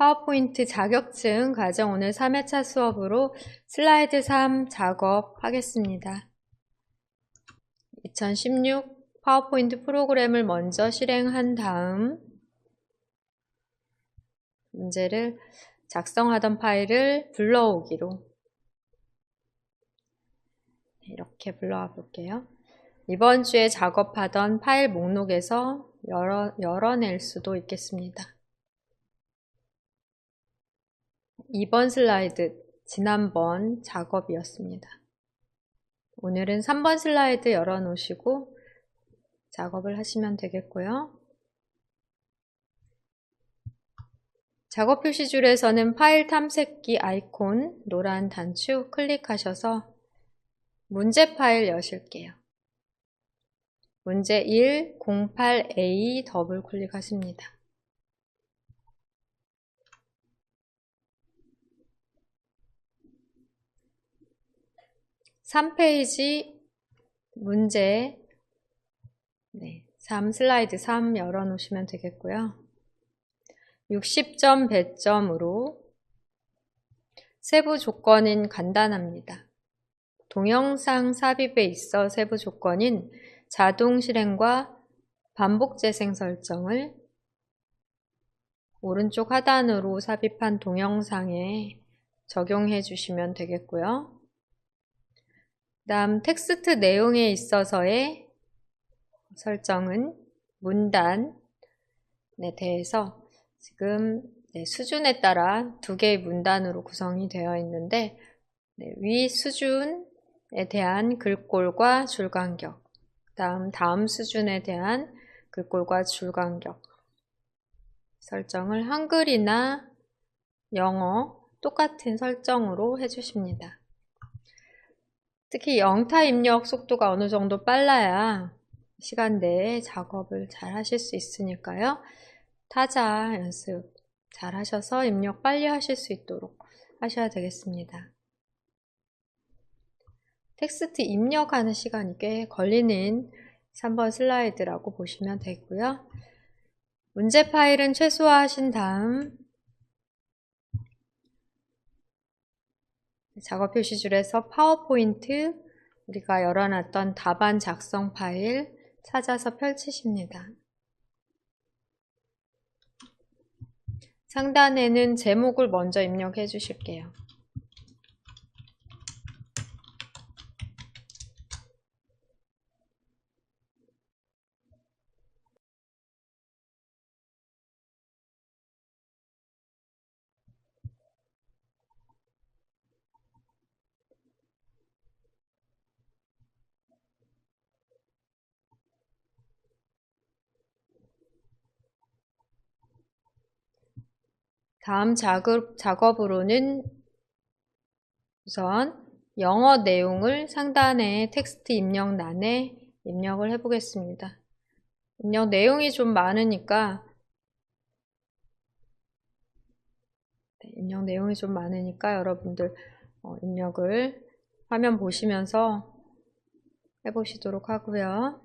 파워포인트 자격증 과정 오늘 3회차 수업으로 슬라이드 3 작업하겠습니다. 2016 파워포인트 프로그램을 먼저 실행한 다음 문제를 작성하던 파일을 불러오기로 이렇게 불러와 볼게요. 이번 주에 작업하던 파일 목록에서 열어낼 수도 있겠습니다. 2번 슬라이드 지난번 작업이었습니다. 오늘은 3번 슬라이드 열어놓으시고 작업을 하시면 되겠고요. 작업 표시줄에서는 파일 탐색기 아이콘 노란 단추 클릭하셔서 문제 파일 여실게요. 문제 1 08A 더블 클릭하십니다. (3페이지) 문제 3 슬라이드 3 열어놓으시면 되겠고요. 60점 배점으로 세부 조건은 간단합니다. 동영상 삽입에 있어 세부 조건인 자동 실행과 반복 재생 설정을 오른쪽 하단으로 삽입한 동영상에 적용해 주시면 되겠고요. 다음 텍스트 내용에 있어서의 설정은 문단에 대해서 지금 수준에 따라 2개의 문단으로 구성이 되어 있는데 위 수준에 대한 글꼴과 줄간격, 다음 수준에 대한 글꼴과 줄간격 설정을 한글이나 영어 똑같은 설정으로 해주십니다. 특히 영타 입력 속도가 어느 정도 빨라야 시간 내에 작업을 잘 하실 수 있으니까요. 타자 연습 잘 하셔서 입력 빨리 하실 수 있도록 하셔야 되겠습니다. 텍스트 입력하는 시간이 꽤 걸리는 3번 슬라이드라고 보시면 되고요. 문제 파일은 최소화하신 다음 작업 표시줄에서 파워포인트 우리가 열어놨던 답안 작성 파일 찾아서 펼치십니다. 상단에는 제목을 먼저 입력해 주실게요. 다음 작업으로는 우선 영어 내용을 상단의 텍스트 입력란에 입력을 해보겠습니다. 입력 내용이 좀 많으니까 여러분들 입력을 화면 보시면서 해보시도록 하고요.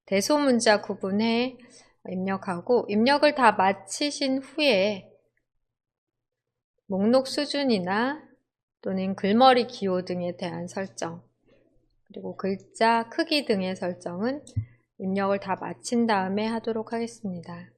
대소문자 구분해 입력하고 입력을 다 마치신 후에 목록 수준이나 또는 글머리 기호 등에 대한 설정 그리고 글자 크기 등의 설정은 입력을 다 마친 다음에 하도록 하겠습니다.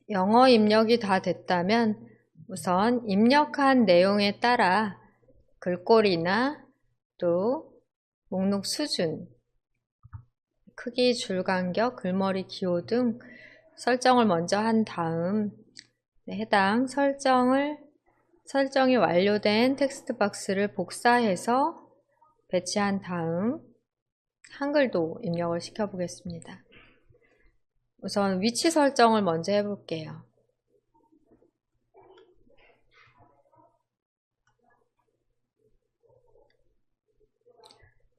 영어 입력이 다 됐다면 우선 입력한 내용에 따라 글꼴이나 또 목록 수준, 크기, 줄 간격, 글머리 기호 등 설정을 먼저 한 다음 해당 설정이 완료된 텍스트 박스를 복사해서 배치한 다음 한글도 입력을 시켜 보겠습니다. 우선 위치 설정을 먼저 해볼게요.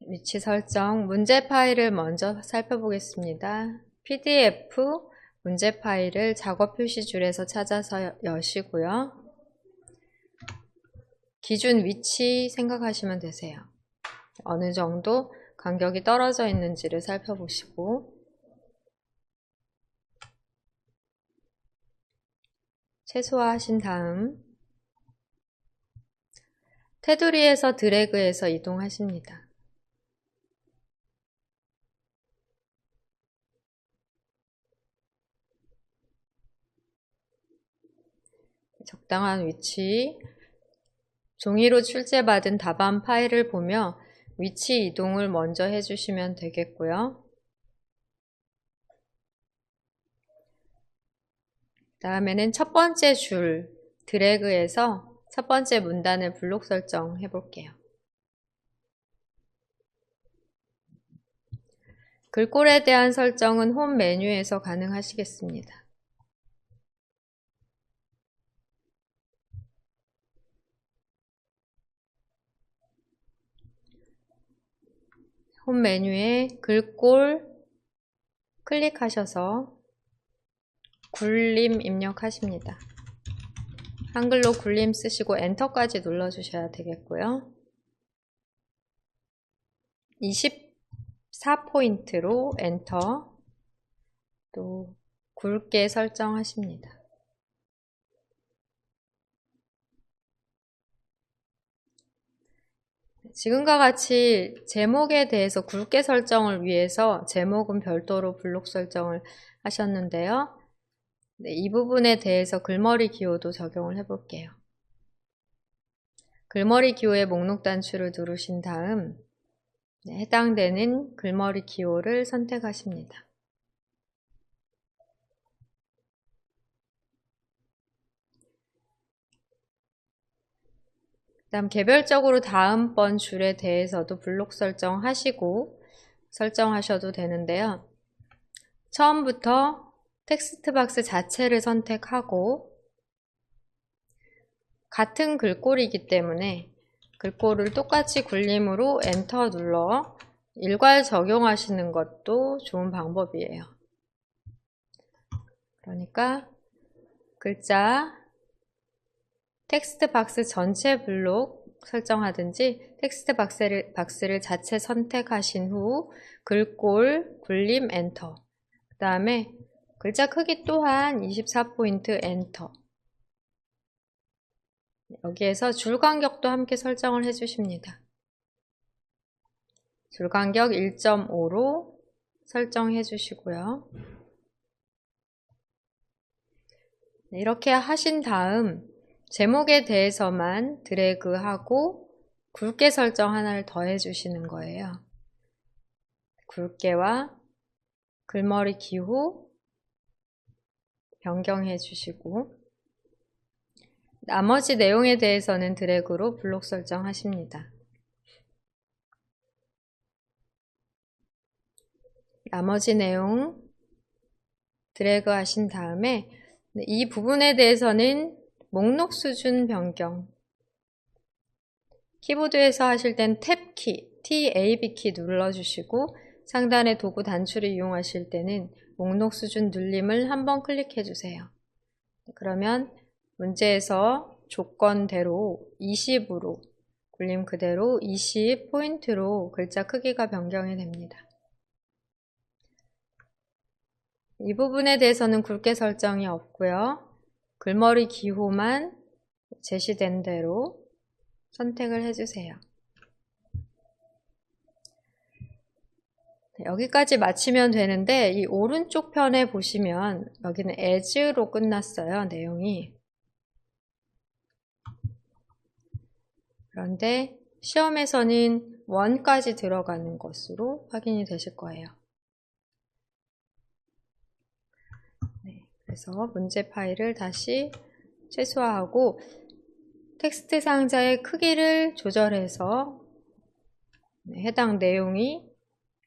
위치 설정, 문제 파일을 먼저 살펴보겠습니다. PDF 문제 파일을 작업 표시줄에서 찾아서 여시고요. 기준 위치 생각하시면 되세요. 어느 정도 간격이 떨어져 있는지를 살펴보시고 최소화하신 다음 테두리에서 드래그해서 이동하십니다. 적당한 위치, 종이로 출제받은 답안 파일을 보며 위치 이동을 먼저 해주시면 되겠고요. 다음에는 첫 번째 줄 드래그해서 첫 번째 문단을 블록 설정해 볼게요. 글꼴에 대한 설정은 홈 메뉴에서 가능하시겠습니다. 홈 메뉴에 글꼴 클릭하셔서 굴림 입력하십니다. 한글로 굴림 쓰시고 엔터까지 눌러주셔야 되겠고요. 24포인트로 엔터, 또 굵게 설정하십니다. 지금과 같이 제목에 대해서 굵게 설정을 위해서 제목은 별도로 블록 설정을 하셨는데요. 이 부분에 대해서 글머리 기호도 적용을 해볼게요. 글머리 기호의 목록 단추를 누르신 다음 해당되는 글머리 기호를 선택하십니다. 그다음 개별적으로 다음번 줄에 대해서도 블록 설정하시고 설정하셔도 되는데요. 처음부터 텍스트 박스 자체를 선택하고 같은 글꼴이기 때문에 글꼴을 똑같이 굴림으로 엔터 눌러 일괄 적용하시는 것도 좋은 방법이에요. 그러니까 글자 텍스트 박스 전체 블록 설정하든지 텍스트 박스를 자체 선택하신 후 글꼴 굴림 엔터, 그 다음에 글자 크기 또한 24포인트 엔터. 여기에서 줄 간격도 함께 설정을 해주십니다. 줄 간격 1.5로 설정해 주시고요. 이렇게 하신 다음 제목에 대해서만 드래그하고 굵게 설정 하나를 더 해주시는 거예요. 굵게와 글머리 기호 변경해 주시고 나머지 내용에 대해서는 드래그로 블록 설정하십니다. 나머지 내용 드래그 하신 다음에 이 부분에 대해서는 목록 수준 변경, 키보드에서 하실 땐 탭키, TAB 키 눌러주시고 상단의 도구 단추를 이용하실 때는 목록 수준 눌림을 한번 클릭해 주세요. 그러면 문제에서 조건대로 20으로 굴림 그대로 20포인트로 글자 크기가 변경이 됩니다. 이 부분에 대해서는 굵게 설정이 없고요. 글머리 기호만 제시된 대로 선택을 해주세요. 네, 여기까지 마치면 되는데 이 오른쪽 편에 보시면 여기는 as로 끝났어요. 내용이. 그런데 시험에서는 1까지 들어가는 것으로 확인이 되실 거예요. 네, 그래서 문제 파일을 다시 최소화하고 텍스트 상자의 크기를 조절해서 해당 내용이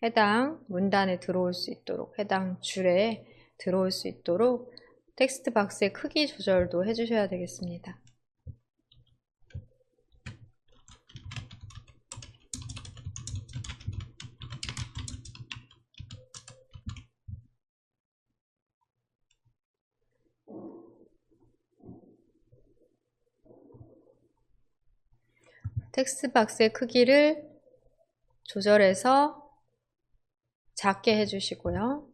해당 문단에 들어올 수 있도록, 해당 줄에 들어올 수 있도록 텍스트 박스의 크기 조절도 해주셔야 되겠습니다. 텍스트 박스의 크기를 조절해서 작게 해주시고요.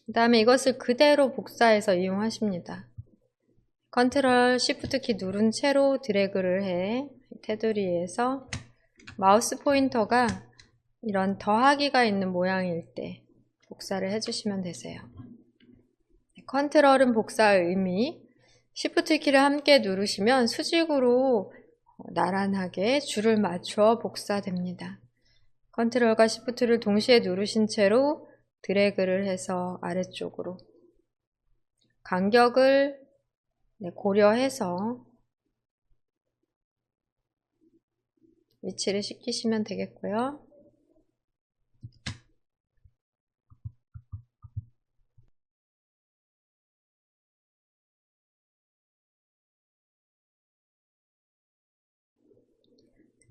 그 다음에 이것을 그대로 복사해서 이용하십니다. 컨트롤 시프트 키 누른 채로 드래그를 해 테두리에서 마우스 포인터가 이런 더하기가 있는 모양일 때 복사를 해주시면 되세요. 컨트롤은 복사의 의미, 시프트 키를 함께 누르시면 수직으로 나란하게 줄을 맞춰 복사됩니다. 컨트롤과 시프트를 동시에 누르신 채로 드래그를 해서 아래쪽으로 간격을 고려해서 위치를 시키시면 되겠고요.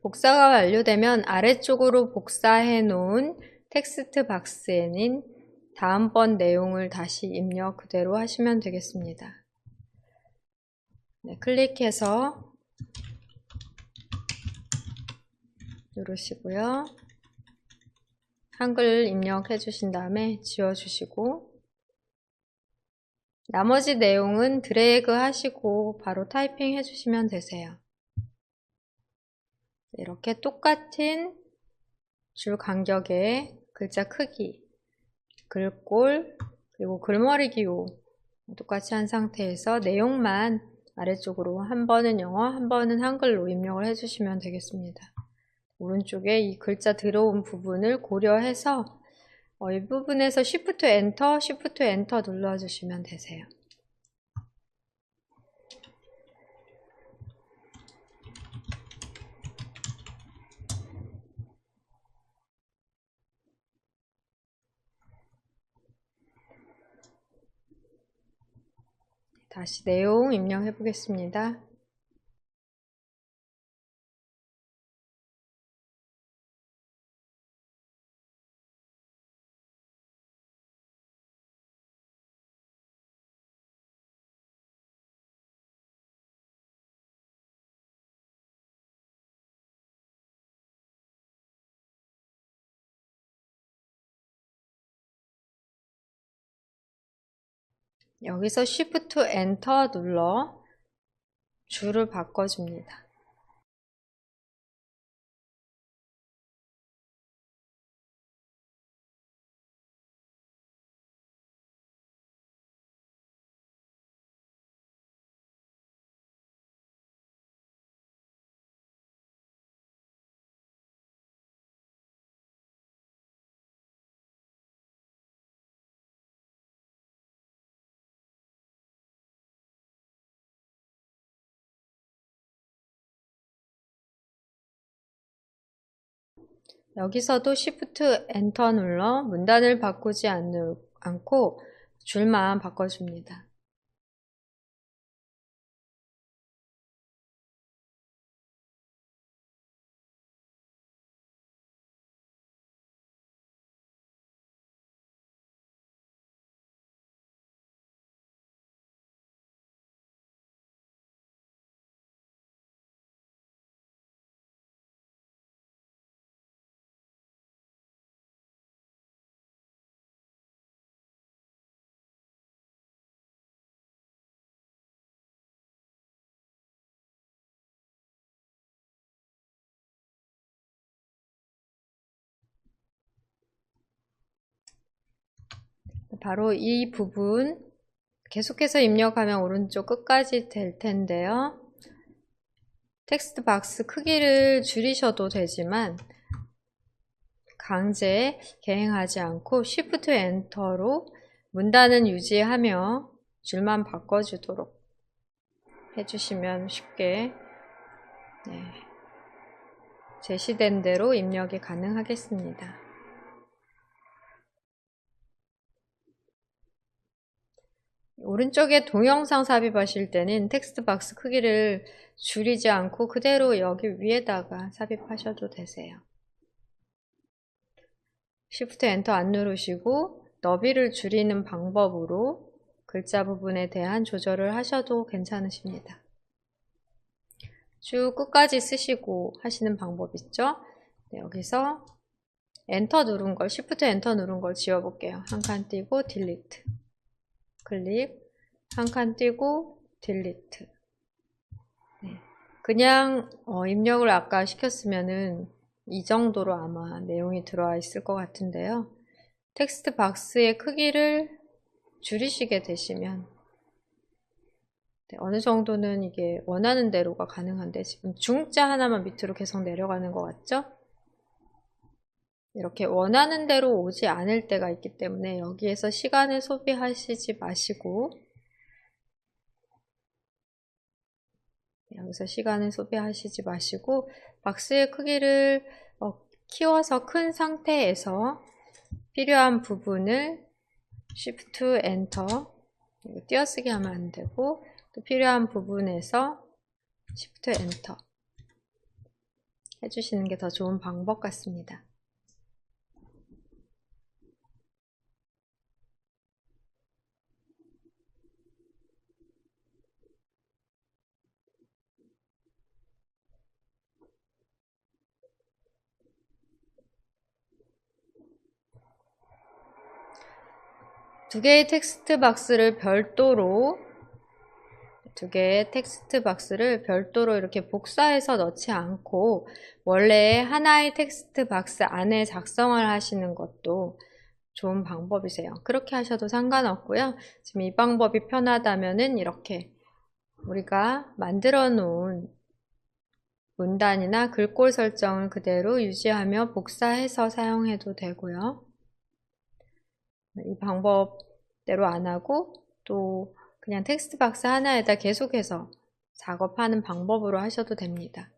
복사가 완료되면 아래쪽으로 복사해 놓은 텍스트 박스에는 다음번 내용을 다시 입력 그대로 하시면 되겠습니다. 네, 클릭해서 누르시고요. 한글 입력해 주신 다음에 지워 주시고 나머지 내용은 드래그 하시고 바로 타이핑 해주시면 되세요. 이렇게 똑같은 줄 간격의 글자 크기, 글꼴, 그리고 글머리 기호 똑같이 한 상태에서 내용만 아래쪽으로 한 번은 영어, 한 번은 한글로 입력을 해주시면 되겠습니다. 오른쪽에 이 글자 들어온 부분을 고려해서 이 부분에서 Shift Enter, Shift Enter 눌러주시면 되세요. 다시 내용 입력해 보겠습니다. 여기서 Shift Enter 눌러 줄을 바꿔줍니다. 여기서도 Shift Enter 눌러 문단을 바꾸지 않고 줄만 바꿔줍니다. 바로 이 부분 계속해서 입력하면 오른쪽 끝까지 될 텐데요. 텍스트 박스 크기를 줄이셔도 되지만 강제 개행하지 않고 Shift 엔터로 문단은 유지하며 줄만 바꿔주도록 해주시면 쉽게 제시된 대로 입력이 가능하겠습니다. 오른쪽에 동영상 삽입하실 때는 텍스트 박스 크기를 줄이지 않고 그대로 여기 위에다가 삽입하셔도 되세요. Shift 엔터 안 누르시고 너비를 줄이는 방법으로 글자 부분에 대한 조절을 하셔도 괜찮으십니다. 쭉 끝까지 쓰시고 하시는 방법 있죠? 네, 여기서 엔터 누른 걸, Shift 엔터 누른 걸 지워볼게요. 한 칸 띄고 딜리트, 클릭, 한 칸 띄고 딜리트. 네, 그냥 입력을 아까 시켰으면은 이 정도로 아마 내용이 들어와 있을 것 같은데요. 텍스트 박스의 크기를 줄이시게 되시면 어느 정도는 이게 원하는 대로가 가능한데 지금 중자 하나만 밑으로 계속 내려가는 것 같죠? 이렇게 원하는 대로 오지 않을 때가 있기 때문에 여기에서 시간을 소비하시지 마시고 여기서 시간을 소비하시지 마시고 박스의 크기를 키워서 큰 상태에서 필요한 부분을 Shift 엔터 띄어쓰기 하면 안 되고 또 필요한 부분에서 Shift 엔터 해주시는 게 더 좋은 방법 같습니다. 두 개의 텍스트 박스를 별도로 이렇게 복사해서 넣지 않고 원래 하나의 텍스트 박스 안에 작성을 하시는 것도 좋은 방법이세요. 그렇게 하셔도 상관없고요. 지금 이 방법이 편하다면은 이렇게 우리가 만들어 놓은 문단이나 글꼴 설정을 그대로 유지하며 복사해서 사용해도 되고요. 이 방법대로 안 하고 또 그냥 텍스트 박스 하나에다 계속해서 작업하는 방법으로 하셔도 됩니다.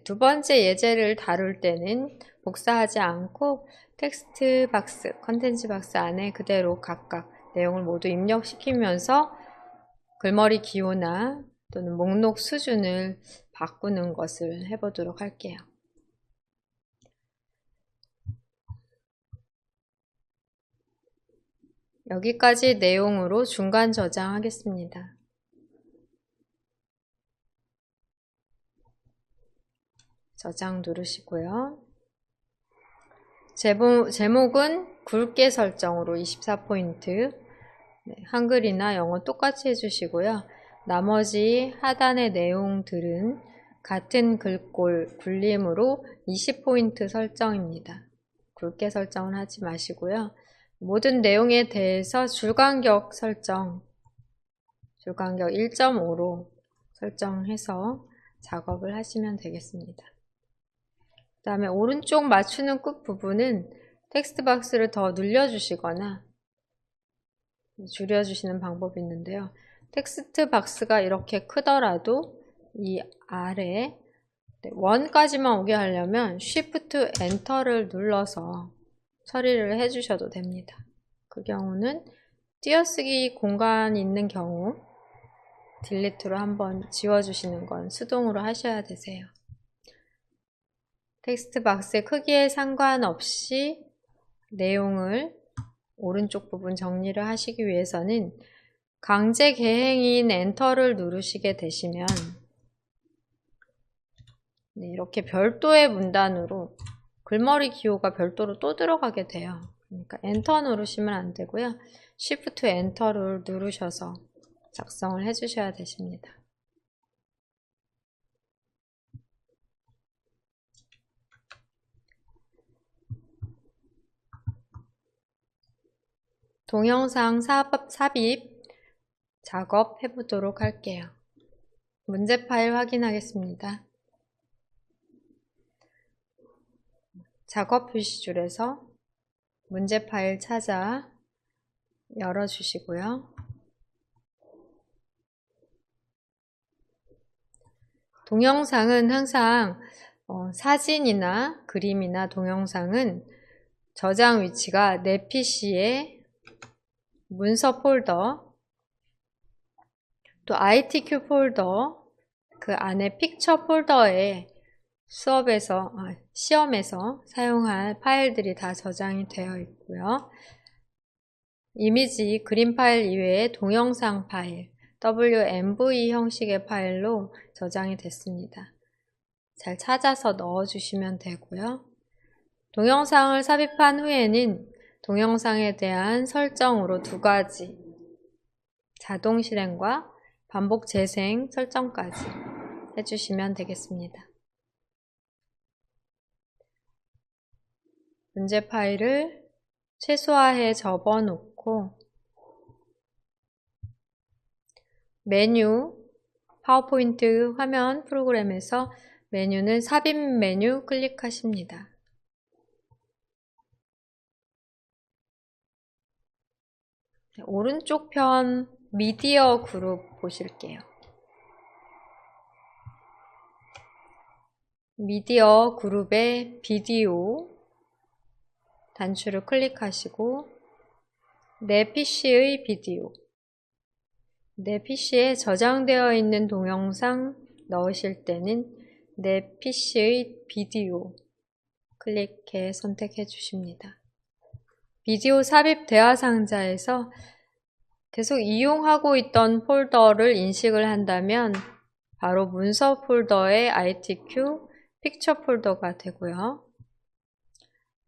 두 번째 예제를 다룰 때는 복사하지 않고 텍스트 박스, 컨텐츠 박스 안에 그대로 각각 내용을 모두 입력시키면서 글머리 기호나 또는 목록 수준을 바꾸는 것을 해보도록 할게요. 여기까지 내용으로 중간 저장하겠습니다. 저장 누르시고요. 제목은 굵게 설정으로 24포인트, 한글이나 영어 똑같이 해주시고요. 나머지 하단의 내용들은 같은 글꼴 굴림으로 20포인트 설정입니다. 굵게 설정은 하지 마시고요. 모든 내용에 대해서 줄간격 설정, 줄간격 1.5로 설정해서 작업을 하시면 되겠습니다. 그 다음에 오른쪽 맞추는 끝 부분은 텍스트 박스를 더 늘려주시거나 줄여주시는 방법이 있는데요. 텍스트 박스가 이렇게 크더라도 이 아래 원까지만 오게 하려면 Shift 엔터를 눌러서 처리를 해주셔도 됩니다. 그 경우는 띄어쓰기 공간이 있는 경우 딜리트로 한번 지워주시는 건 수동으로 하셔야 되세요. 텍스트 박스의 크기에 상관없이 내용을 오른쪽 부분 정리를 하시기 위해서는 강제 개행인 엔터를 누르시게 되시면 이렇게 별도의 문단으로 글머리 기호가 별도로 또 들어가게 돼요. 그러니까 엔터 누르시면 안 되고요. Shift 엔터를 누르셔서 작성을 해주셔야 되십니다. 동영상 삽입 작업 해보도록 할게요. 문제 파일 확인하겠습니다. 작업 표시줄에서 문제 파일 찾아 열어주시고요. 동영상은 항상 사진이나 그림이나 동영상은 저장 위치가 내 PC의 문서 폴더, 또 ITQ 폴더, 그 안에 픽처 폴더에 시험에서 사용할 파일들이 다 저장이 되어 있고요. 이미지, 그림 파일 이외에 동영상 파일, WMV 형식의 파일로 저장이 됐습니다. 잘 찾아서 넣어주시면 되고요. 동영상을 삽입한 후에는 동영상에 대한 설정으로 2가지, 자동 실행과 반복 재생 설정까지 해주시면 되겠습니다. 문제 파일을 최소화해 접어놓고 메뉴, 파워포인트 화면 프로그램에서 메뉴는 삽입 메뉴 클릭하십니다. 오른쪽 편 미디어 그룹 보실게요. 미디어 그룹의 비디오 단추를 클릭하시고 내 PC의 비디오, 내 PC에 저장되어 있는 동영상 넣으실 때는 내 PC의 비디오 클릭해 선택해 주십니다. 비디오 삽입 대화 상자에서 계속 이용하고 있던 폴더를 인식을 한다면 바로 문서 폴더의 ITQ 픽처 폴더가 되고요.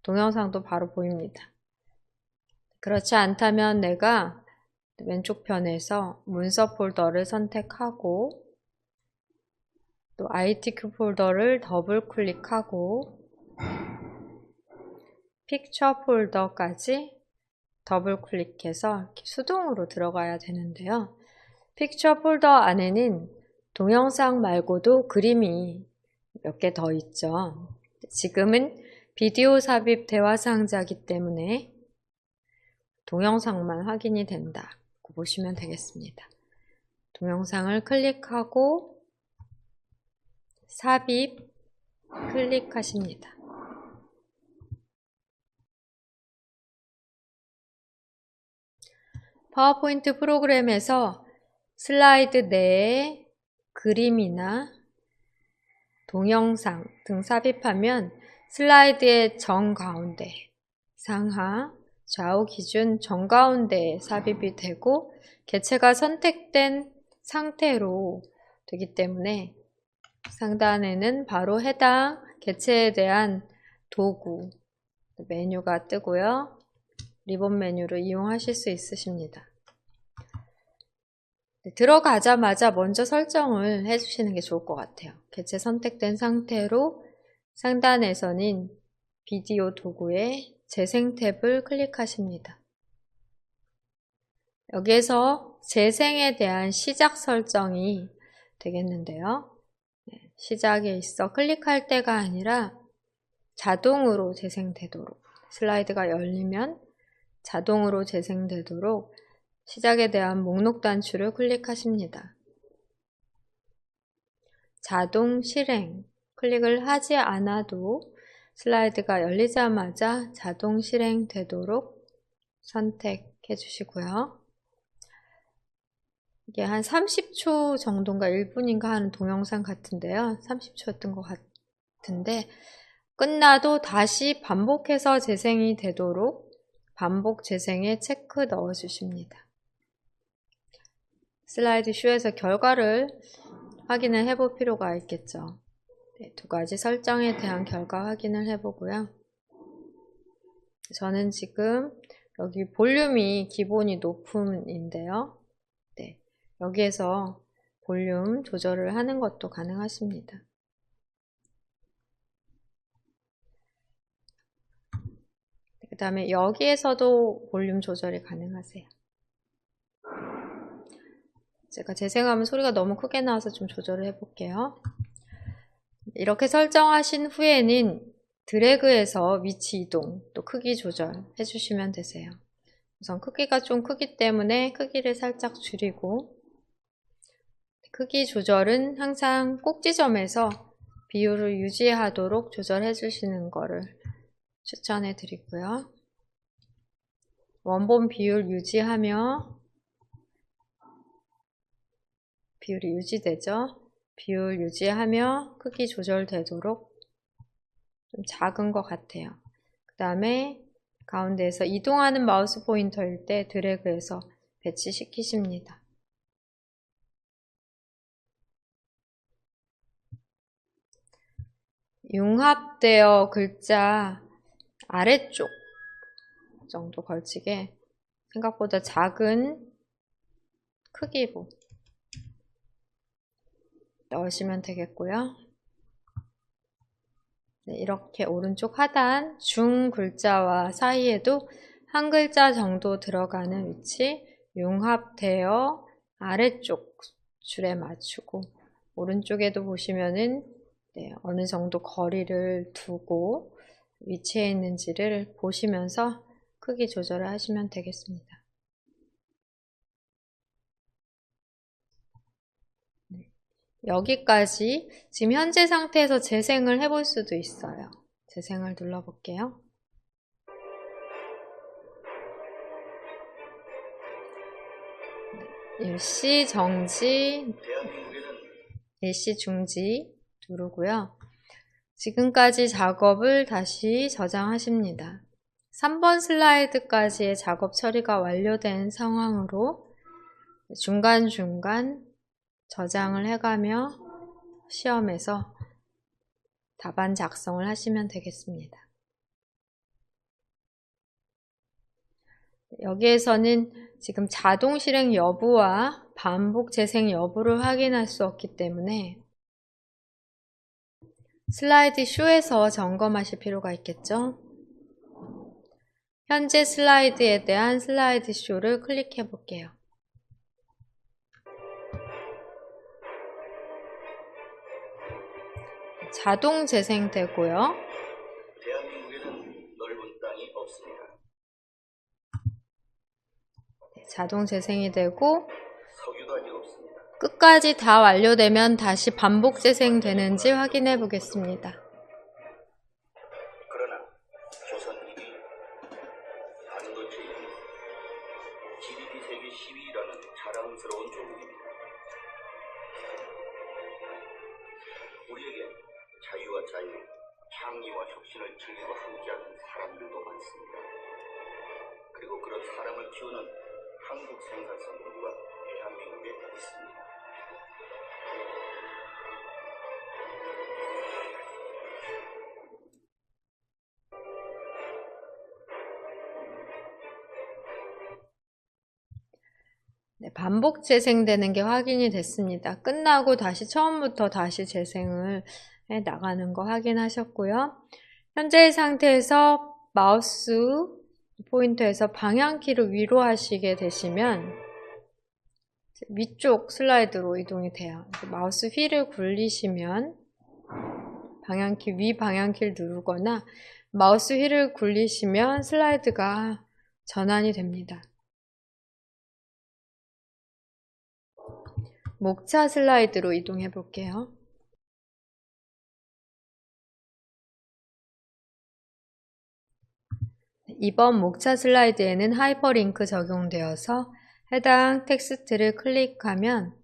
동영상도 바로 보입니다. 그렇지 않다면 내가 왼쪽 편에서 문서 폴더를 선택하고 또 ITQ 폴더를 더블 클릭하고 픽처 폴더까지 더블 클릭해서 이렇게 수동으로 들어가야 되는데요. 픽처 폴더 안에는 동영상 말고도 그림이 몇 개 더 있죠. 지금은 비디오 삽입 대화 상자이기 때문에 동영상만 확인이 된다고 보시면 되겠습니다. 동영상을 클릭하고 삽입 클릭하십니다. 파워포인트 프로그램에서 슬라이드 내에 그림이나 동영상 등 삽입하면 슬라이드의 정가운데, 상하, 좌우 기준 정가운데에 삽입이 되고 개체가 선택된 상태로 되기 때문에 상단에는 바로 해당 개체에 대한 도구, 메뉴가 뜨고요. 리본 메뉴를 이용하실 수 있으십니다. 들어가자마자 먼저 설정을 해주시는 게 좋을 것 같아요. 개체 선택된 상태로 상단에서는 비디오 도구의 재생 탭을 클릭하십니다. 여기에서 재생에 대한 시작 설정이 되겠는데요. 시작에 있어 클릭할 때가 아니라 자동으로 재생되도록, 슬라이드가 열리면 자동으로 재생되도록 시작에 대한 목록 단추를 클릭하십니다. 자동 실행 클릭을 하지 않아도 슬라이드가 열리자마자 자동 실행되도록 선택해 주시고요. 이게 한 30초 정도인가 1분인가 하는 동영상 같은데요. 30초였던 것 같은데 끝나도 다시 반복해서 재생이 되도록 반복 재생에 체크 넣어 주십니다. 슬라이드 쇼에서 결과를 확인을 해볼 필요가 있겠죠. 네, 2가지 설정에 대한 결과 확인을 해보고요. 저는 지금 여기 볼륨이 기본이 높음인데요. 네, 여기에서 볼륨 조절을 하는 것도 그 다음에 여기에서도 볼륨 조절이 가능하세요. 제가 재생하면 소리가 너무 크게 나와서 좀 조절을 해볼게요. 이렇게 설정하신 후에는 드래그해서 위치 이동, 또 크기 조절 해주시면 되세요. 우선 크기가 좀 크기 때문에 크기를 살짝 줄이고, 크기 조절은 항상 꼭지점에서 비율을 유지하도록 조절해 주시는 거를 추천해 드리고요. 원본 비율 유지하며, 비율이 유지되죠? 비율 유지하며 크기 조절되도록 좀 작은 것 같아요. 그 다음에 가운데에서 이동하는 마우스 포인터일 때 드래그해서 배치시키십니다. 융합되어 글자 아래쪽 정도 걸치게 생각보다 작은 크기로 넣으시면 되겠고요. 네, 이렇게 오른쪽 하단 중 글자와 사이에도 한 글자 정도 들어가는 위치 융합되어 아래쪽 줄에 맞추고, 오른쪽에도 보시면은 네, 어느 정도 거리를 두고 위치해 있는지를 보시면서 크기 조절을 하시면 되겠습니다. 여기까지 지금 현재 상태에서 재생을 해볼 수도 있어요. 재생을 눌러볼게요. 일시 정지, 일시 중지 누르고요. 지금까지 작업을 다시 저장하십니다. 3번 슬라이드까지의 작업 처리가 완료된 상황으로 중간중간 저장을 해가며 시험에서 답안 작성을 하시면 되겠습니다. 여기에서는 지금 자동 실행 여부와 반복 재생 여부를 확인할 수 없기 때문에 슬라이드 쇼에서 점검하실 필요가 있겠죠. 현재 슬라이드에 대한 슬라이드 쇼를 클릭해 볼게요. 자동 재생되고요. 대한민국에는 넓은 땅이 없습니다. 자동 재생이 되고 석유도 아직 없습니다. 끝까지 다 완료되면 다시 반복 재생되는지 확인해 보겠습니다. 그러나 조선일이 반도체인 GDP 세계 10위라는 자랑스러운 조국입니다. 우리에게 자유와 자유, 창의와 혁신을 즐기고 함께하는 사람들도 많습니다. 그리고 그런 사람을 키우는 한국 생산성분과 대한민국에 있습니다. 네, 반복 재생되는 게 확인이 됐습니다. 끝나고 다시 처음부터 다시 재생을 해 나가는 거 확인하셨고요. 현재의 상태에서 마우스 포인터에서 방향키를 위로 하시게 되시면 위쪽 슬라이드로 이동이 돼요. 마우스 휠을 굴리시면 방향키 위 방향키를 누르거나 마우스 휠을 굴리시면 슬라이드가 전환이 됩니다. 목차 슬라이드로 이동해 볼게요. 이번 목차 슬라이드에는 하이퍼링크 적용되어서 해당 텍스트를 클릭하면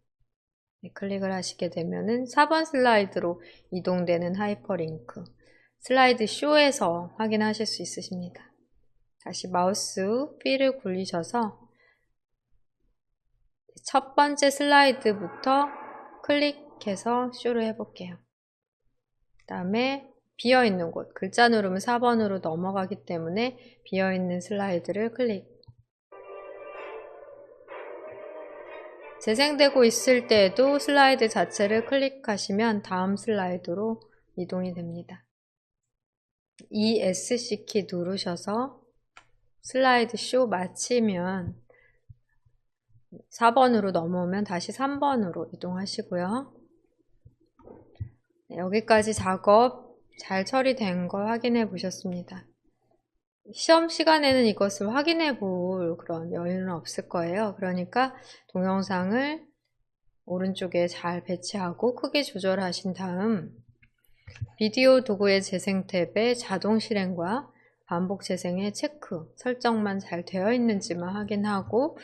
클릭을 하시게 되면은 4번 슬라이드로 이동되는 하이퍼링크 슬라이드 쇼에서 확인하실 수 있으십니다. 다시 마우스 휠을 굴리셔서 첫 번째 슬라이드부터 클릭해서 쇼를 해볼게요. 그 다음에 비어있는 곳, 글자 누르면 4번으로 넘어가기 때문에 비어있는 슬라이드를 클릭. 재생되고 있을 때에도 슬라이드 자체를 클릭하시면 다음 슬라이드로 이동이 됩니다. ESC 키 누르셔서 슬라이드 쇼 마치면 4번으로 넘어오면 다시 3번으로 이동하시고요. 네, 여기까지 작업 잘 처리된 거 확인해 보셨습니다. 시험 시간에는 이것을 확인해 볼 그런 여유는 없을 거예요. 그러니까 동영상을 오른쪽에 잘 배치하고 크기 조절하신 다음 비디오 도구의 재생 탭에 자동 실행과 반복 재생의 체크, 설정만 잘 되어 있는지만 확인하고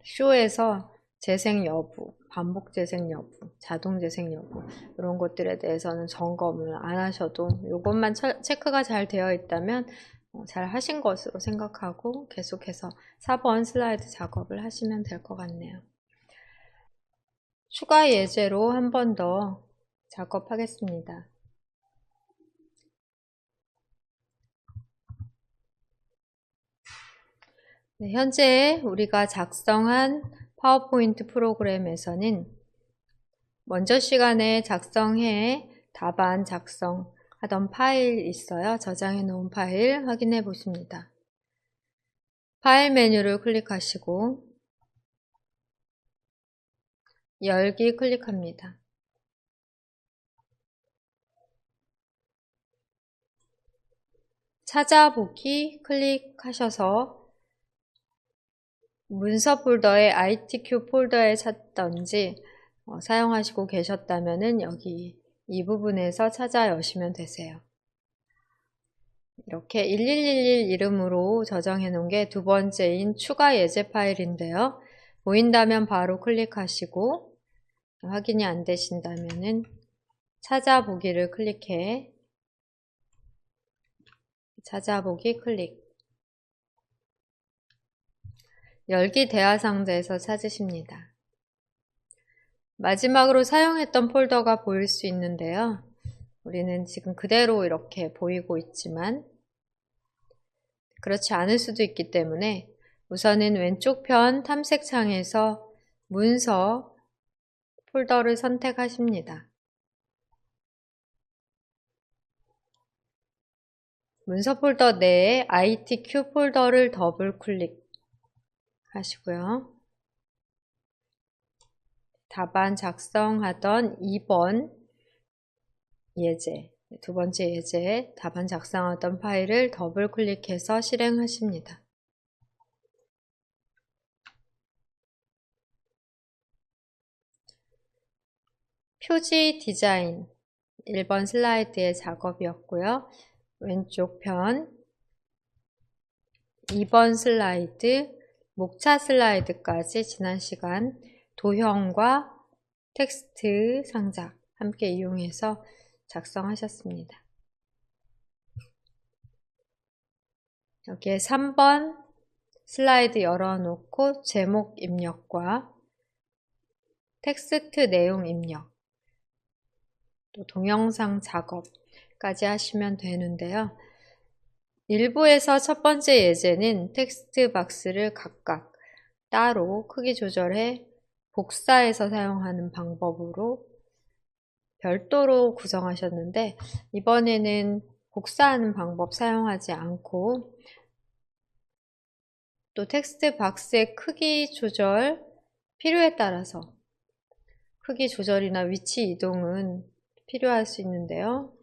쇼에서 재생 여부, 반복 재생 여부, 자동 재생 여부 이런 것들에 대해서는 점검을 안 하셔도 이것만 체크가 잘 되어 있다면 잘 하신 것으로 생각하고 계속해서 4번 슬라이드 작업을 하시면 될 것 같네요. 추가 예제로 한 번 더 작업하겠습니다. 네, 현재 우리가 작성한 파워포인트 프로그램에서는 먼저 시간에 작성해 답안 작성하던 파일 있어요. 저장해 놓은 파일 확인해 보십니다. 파일 메뉴를 클릭하시고 열기 클릭합니다. 찾아보기 클릭하셔서 문서 폴더에 ITQ 폴더에 찾던지 사용하시고 계셨다면 여기 이 부분에서 찾아 여시면 되세요. 이렇게 1111 이름으로 저장해 놓은 게 두 번째인 추가 예제 파일인데요. 보인다면 바로 클릭하시고 확인이 안 되신다면 찾아보기를 클릭해 찾아보기 클릭 열기 대화 상자에서 찾으십니다. 마지막으로 사용했던 폴더가 보일 수 있는데요. 우리는 지금 그대로 이렇게 보이고 있지만 그렇지 않을 수도 있기 때문에 우선은 왼쪽 편 탐색창에서 문서 폴더를 선택하십니다. 문서 폴더 내에 ITQ 폴더를 더블 클릭하시고요. 답안 작성하던 2번 예제, 두 번째 예제 답안 작성하던 파일을 더블 클릭해서 실행하십니다. 표지 디자인 1번 슬라이드의 작업이었고요. 왼쪽 편 2번 슬라이드, 목차 슬라이드까지 지난 시간 도형과 텍스트 상자 함께 이용해서 작성하셨습니다. 여기에 3번 슬라이드 열어놓고 제목 입력과 텍스트 내용 입력, 또 동영상 작업까지 하시면 되는데요. 일부에서 첫 번째 예제는 텍스트 박스를 각각 따로 크기 조절해 복사해서 사용하는 방법으로 별도로 구성하셨는데 이번에는 복사하는 방법 사용하지 않고 또 텍스트 박스의 크기 조절 필요에 따라서 크기 조절이나 위치 이동은 필요할 수 있는데요.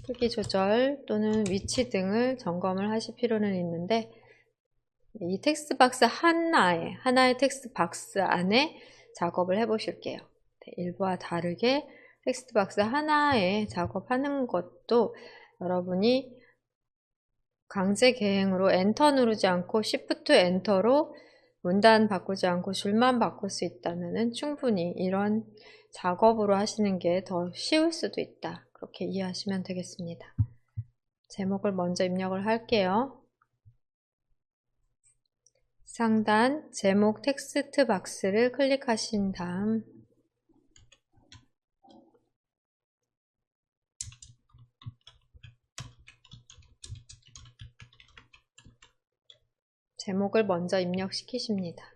크기 조절 또는 위치 등을 점검을 하실 필요는 있는데 이 텍스트 박스 하나의 텍스트 박스 안에 작업을 해 보실게요. 일부와 다르게 텍스트 박스 하나에 작업하는 것도 여러분이 강제 개행으로 엔터 누르지 않고 시프트 엔터로 문단 바꾸지 않고 줄만 바꿀 수 있다면 충분히 이런 작업으로 하시는 게 더 쉬울 수도 있다. 그렇게 이해하시면 되겠습니다. 제목을 먼저 입력을 할게요. 상단 제목 텍스트 박스를 클릭하신 다음 제목을 먼저 입력시키십니다.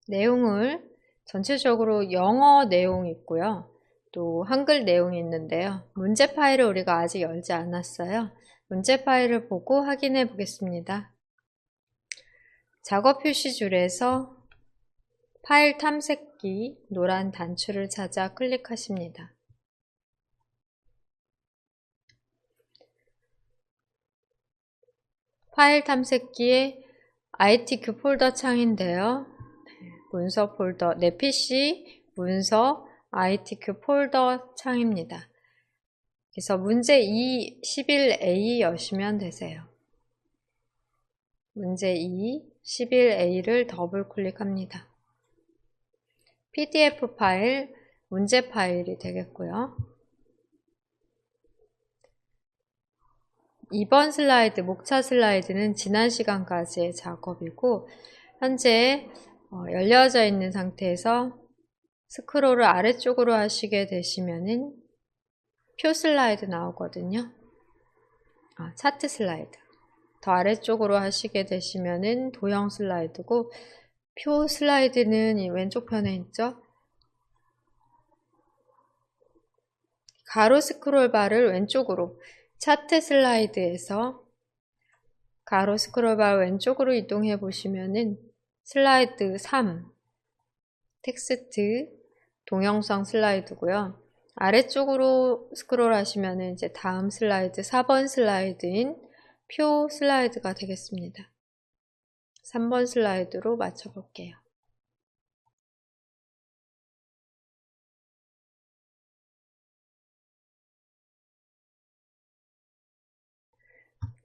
내용을 전체적으로 영어 내용이 있고요. 또 한글 내용이 있는데요. 문제 파일을 우리가 아직 열지 않았어요. 문제 파일을 보고 확인해 보겠습니다. 작업 표시줄에서 파일 탐색기 노란 단추를 찾아 클릭하십니다. 파일 탐색기에 ITQ 폴더 창인데요. 문서 폴더, 내 PC, 문서, ITQ 폴더 창입니다. 그래서 문제 2, 11A 여시면 되세요. 문제 2, 11A를 더블 클릭합니다. PDF 파일, 문제 파일이 되겠고요. 2번 슬라이드, 목차 슬라이드는 지난 시간까지의 작업이고 현재 열려져 있는 상태에서 스크롤을 아래쪽으로 하시게 되시면은 표 슬라이드 나오거든요. 차트 슬라이드. 더 아래쪽으로 하시게 되시면은 도형 슬라이드고 표 슬라이드는 이 왼쪽 편에 있죠. 가로 스크롤 바를 왼쪽으로 차트 슬라이드에서 가로 스크롤 바 왼쪽으로 이동해 보시면은 슬라이드 3 텍스트 동영상 슬라이드고요. 아래쪽으로 스크롤 하시면은 이제 다음 슬라이드 4번 슬라이드인 표 슬라이드가 되겠습니다. 3번 슬라이드로 맞춰 볼게요.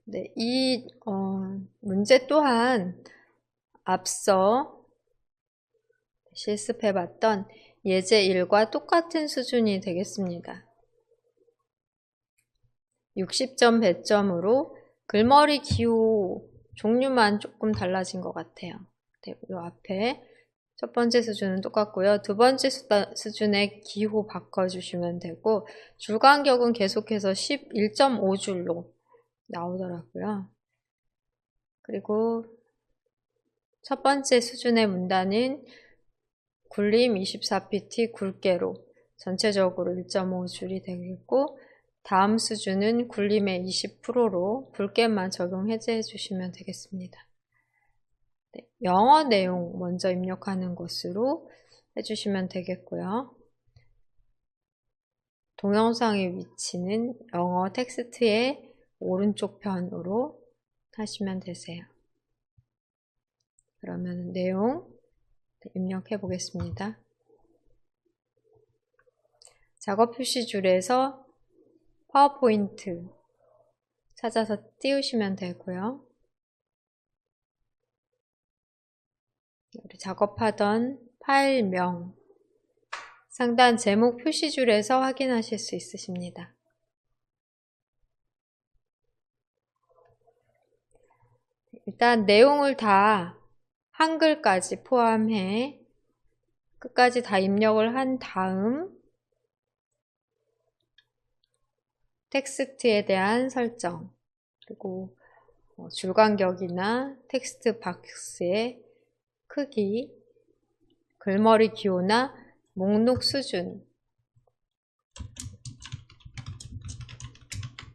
네, 이 문제 또한 앞서 실습해 봤던 예제 1과 똑같은 수준이 되겠습니다. 60점 100점으로 글머리 기호 종류만 조금 달라진 것 같아요. 네, 이 앞에 첫 번째 수준은 똑같고요. 두 번째 수준의 기호 바꿔주시면 되고 줄 간격은 계속해서 11.5줄로 나오더라고요. 그리고 첫 번째 수준의 문단은 굴림 24pt 굵게로 전체적으로 1.5줄이 되겠고 다음 수준은 굴림의 20%로 굵게만 적용 해제해 주시면 되겠습니다. 네, 영어 내용 먼저 입력하는 것으로 해주시면 되겠고요. 동영상의 위치는 영어 텍스트의 오른쪽 편으로 하시면 되세요. 그러면 내용 입력해 보겠습니다. 작업 표시줄에서 파워포인트 찾아서 띄우시면 되고요. 우리 작업하던 파일명 상단 제목 표시줄에서 확인하실 수 있으십니다. 일단 내용을 다 한글까지 포함해 끝까지 다 입력을 한 다음 텍스트에 대한 설정 그리고 줄 간격이나 텍스트 박스의 크기, 글머리 기호나 목록 수준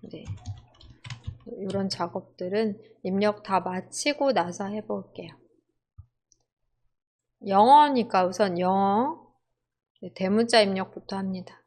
네, 이런 작업들은 입력 다 마치고 나서 해볼게요. 영어니까 우선 영어 대문자 입력부터 합니다.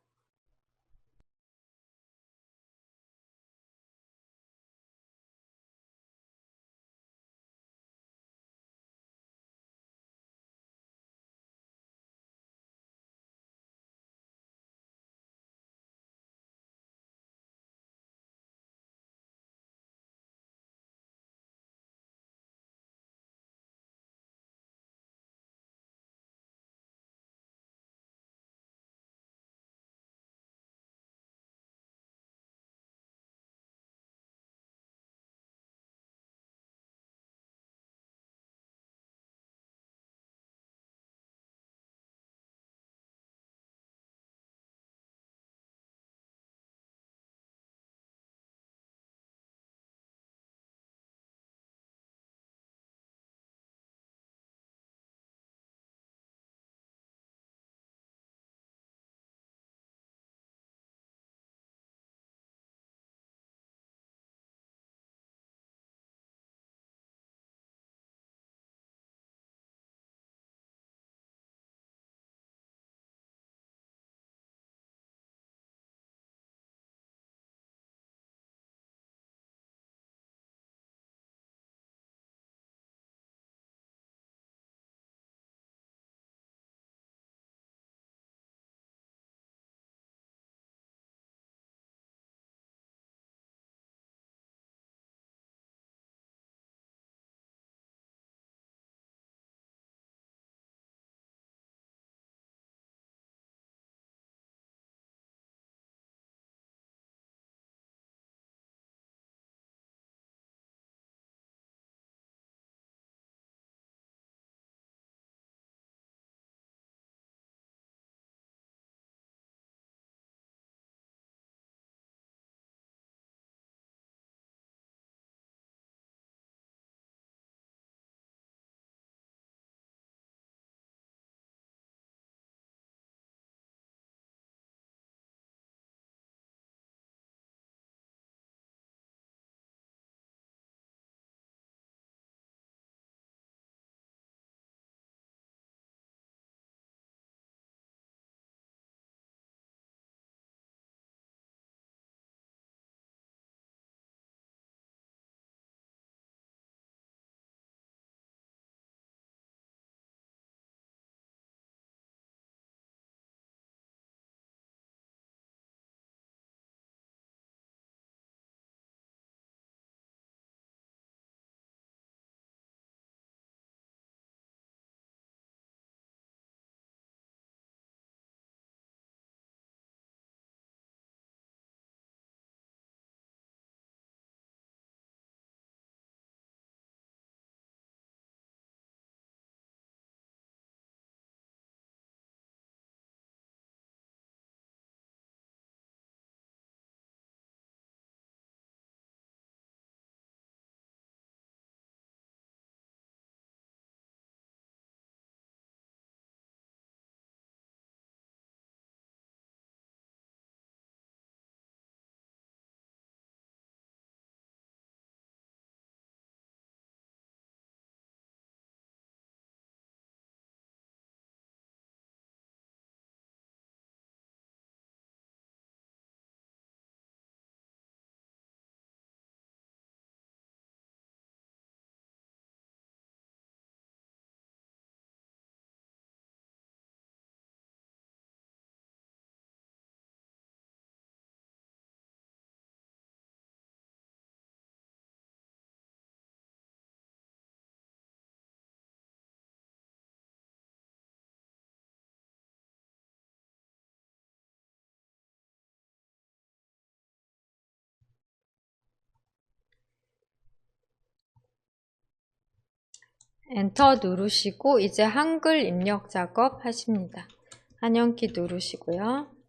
엔터 누르시고 이제 한글 입력 작업 하십니다. 한영키 누르시고요.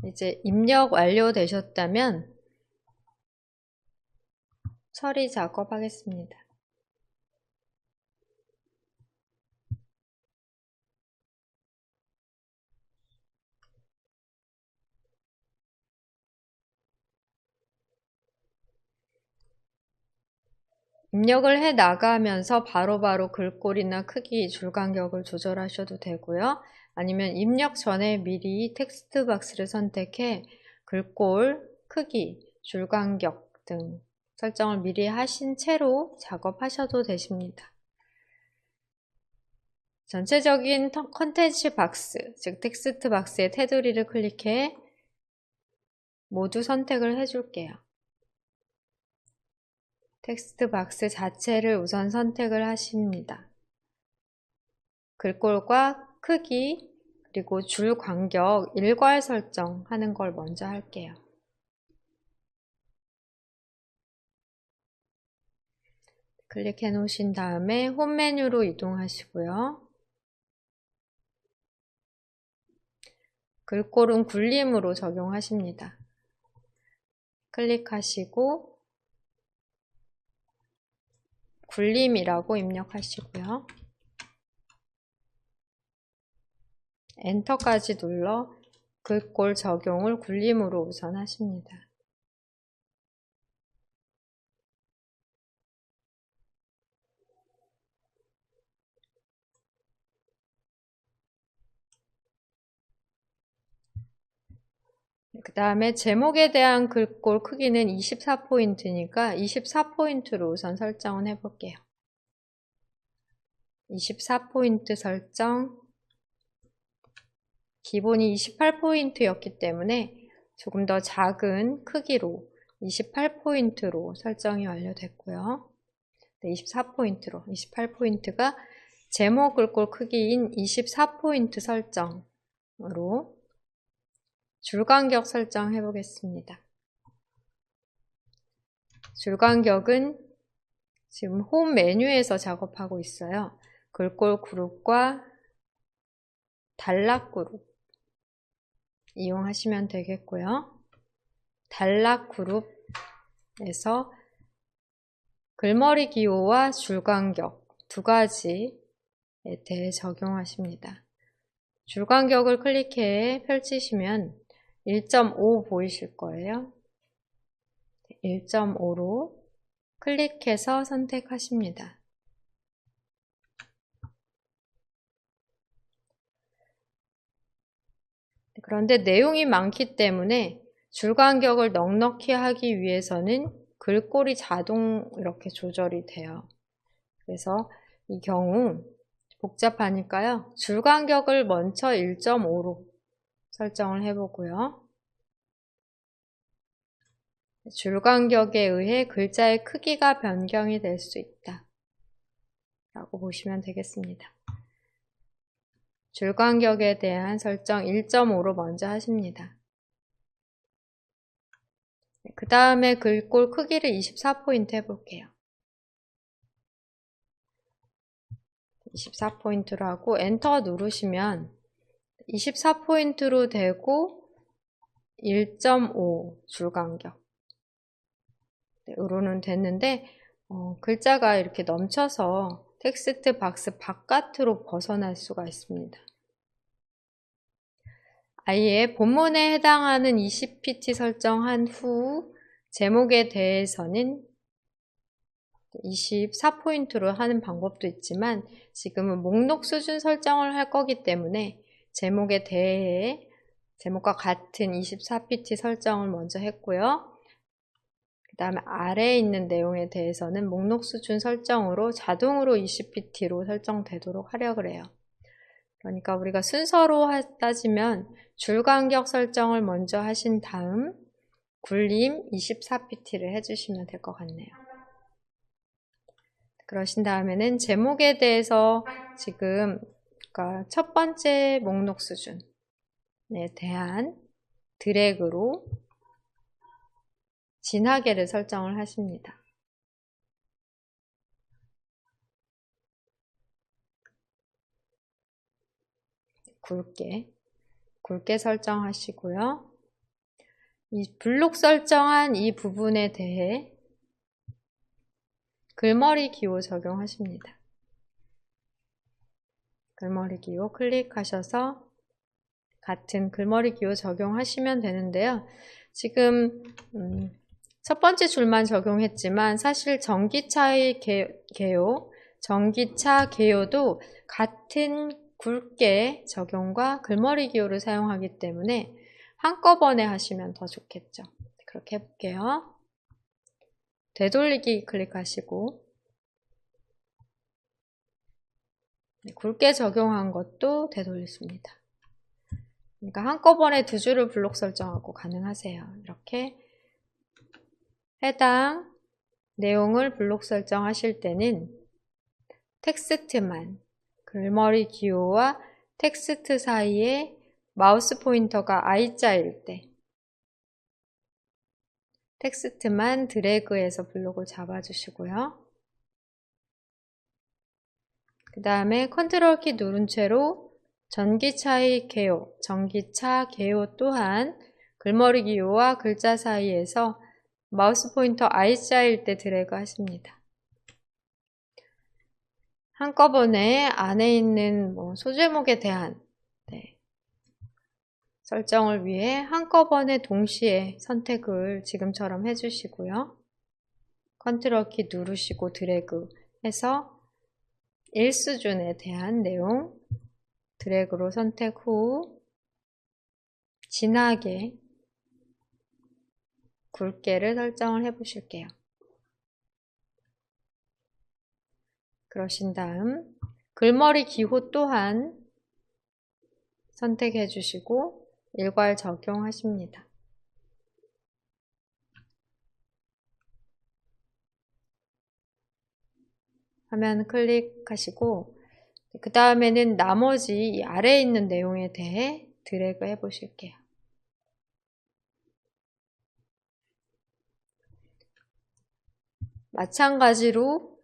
이제 입력 완료되셨다면 처리 작업하겠습니다. 입력을 해 나가면서 바로바로 글꼴이나 크기, 줄 간격을 조절하셔도 되고요. 아니면 입력 전에 미리 텍스트 박스를 선택해 글꼴, 크기, 줄 간격 등 설정을 미리 하신 채로 작업하셔도 되십니다. 전체적인 컨텐츠 박스, 즉 텍스트 박스의 테두리를 클릭해 모두 선택을 해줄게요. 텍스트 박스 자체를 우선 선택을 하십니다. 글꼴과 크기 그리고 줄 간격 일괄 설정하는 걸 먼저 할게요. 클릭해 놓으신 다음에 홈 메뉴로 이동하시고요. 글꼴은 굴림으로 적용하십니다. 클릭하시고 굴림이라고 입력하시고요. 엔터까지 눌러 글꼴 적용을 굴림으로 우선 하십니다. 그 다음에 제목에 대한 글꼴 크기는 24포인트니까 24포인트로 우선 설정을 해볼게요. 24포인트 설정. 기본이 28포인트였기 때문에 조금 더 작은 크기로 28포인트로 설정이 완료됐고요. 24포인트로 28포인트가 제목 글꼴 크기인 24포인트 설정으로 줄간격 설정해 보겠습니다. 줄간격은 지금 홈 메뉴에서 작업하고 있어요. 글꼴 그룹과 단락 그룹 이용하시면 되겠고요. 단락 그룹에서 글머리 기호와 줄간격 두 가지에 대해 적용하십니다. 줄간격을 클릭해 펼치시면 1.5 보이실 거예요. 1.5로 클릭해서 선택하십니다. 그런데 내용이 많기 때문에 줄간격을 넉넉히 하기 위해서는 글꼴이 자동 이렇게 조절이 돼요. 그래서 이 경우 복잡하니까요. 줄간격을 먼저 1.5로 설정을 해보고요. 줄간격에 의해 글자의 크기가 변경이 될 수 있다 라고 보시면 되겠습니다. 줄간격에 대한 설정 1.5로 먼저 하십니다. 그 다음에 글꼴 크기를 24포인트 해볼게요. 24포인트로 하고 엔터 누르시면 24포인트로 되고 1.5 줄간격 으로는 됐는데 글자가 이렇게 넘쳐서 텍스트 박스 바깥으로 벗어날 수가 있습니다. 아예 본문에 해당하는 20pt 설정한 후 제목에 대해서는 24포인트로 하는 방법도 있지만 지금은 목록 수준 설정을 할 거기 때문에 제목에 대해 제목과 같은 24pt 설정을 먼저 했고요. 그 다음에 아래에 있는 내용에 대해서는 목록 수준 설정으로 자동으로 20pt로 설정되도록 하려고 해요. 그러니까 우리가 순서로 따지면 줄간격 설정을 먼저 하신 다음 굴림 24pt를 해주시면 될 것 같네요. 그러신 다음에는 제목에 대해서 지금 그러니까 첫 번째 목록 수준에 대한 드래그로 진하게를 설정을 하십니다. 굵게 설정하시고요. 이 블록 설정한 이 부분에 대해 글머리 기호 적용하십니다. 글머리 기호 클릭하셔서 같은 글머리 기호 적용하시면 되는데요. 지금 첫 번째 줄만 적용했지만 사실 전기차의 개요, 전기차 개요도 같은 굵게 적용과 글머리 기호를 사용하기 때문에 한꺼번에 하시면 더 좋겠죠. 그렇게 해볼게요. 되돌리기 클릭하시고 굵게 적용한 것도 되돌리십니다. 그러니까 한꺼번에 두 줄을 블록 설정하고 가능하세요. 이렇게 해당 내용을 블록 설정하실 때는 텍스트만 글머리 기호와 텍스트 사이에 마우스 포인터가 I자일 때 텍스트만 드래그해서 블록을 잡아주시고요. 그 다음에 컨트롤 키 누른 채로 전기차의 개요, 전기차 개요 또한 글머리 기호와 글자 사이에서 마우스 포인터 I자일 때 드래그 하십니다. 한꺼번에 안에 있는 소제목에 대한 설정을 위해 한꺼번에 동시에 선택을 지금처럼 해주시고요. 컨트롤 키 누르시고 드래그 해서 1수준에 대한 내용 드래그로 선택 후 진하게 굵게를 설정을 해 보실게요. 그러신 다음 글머리 기호 또한 선택해 주시고 일괄 적용하십니다. 화면 클릭하시고 그 다음에는 나머지 이 아래에 있는 내용에 대해 드래그 해 보실게요. 마찬가지로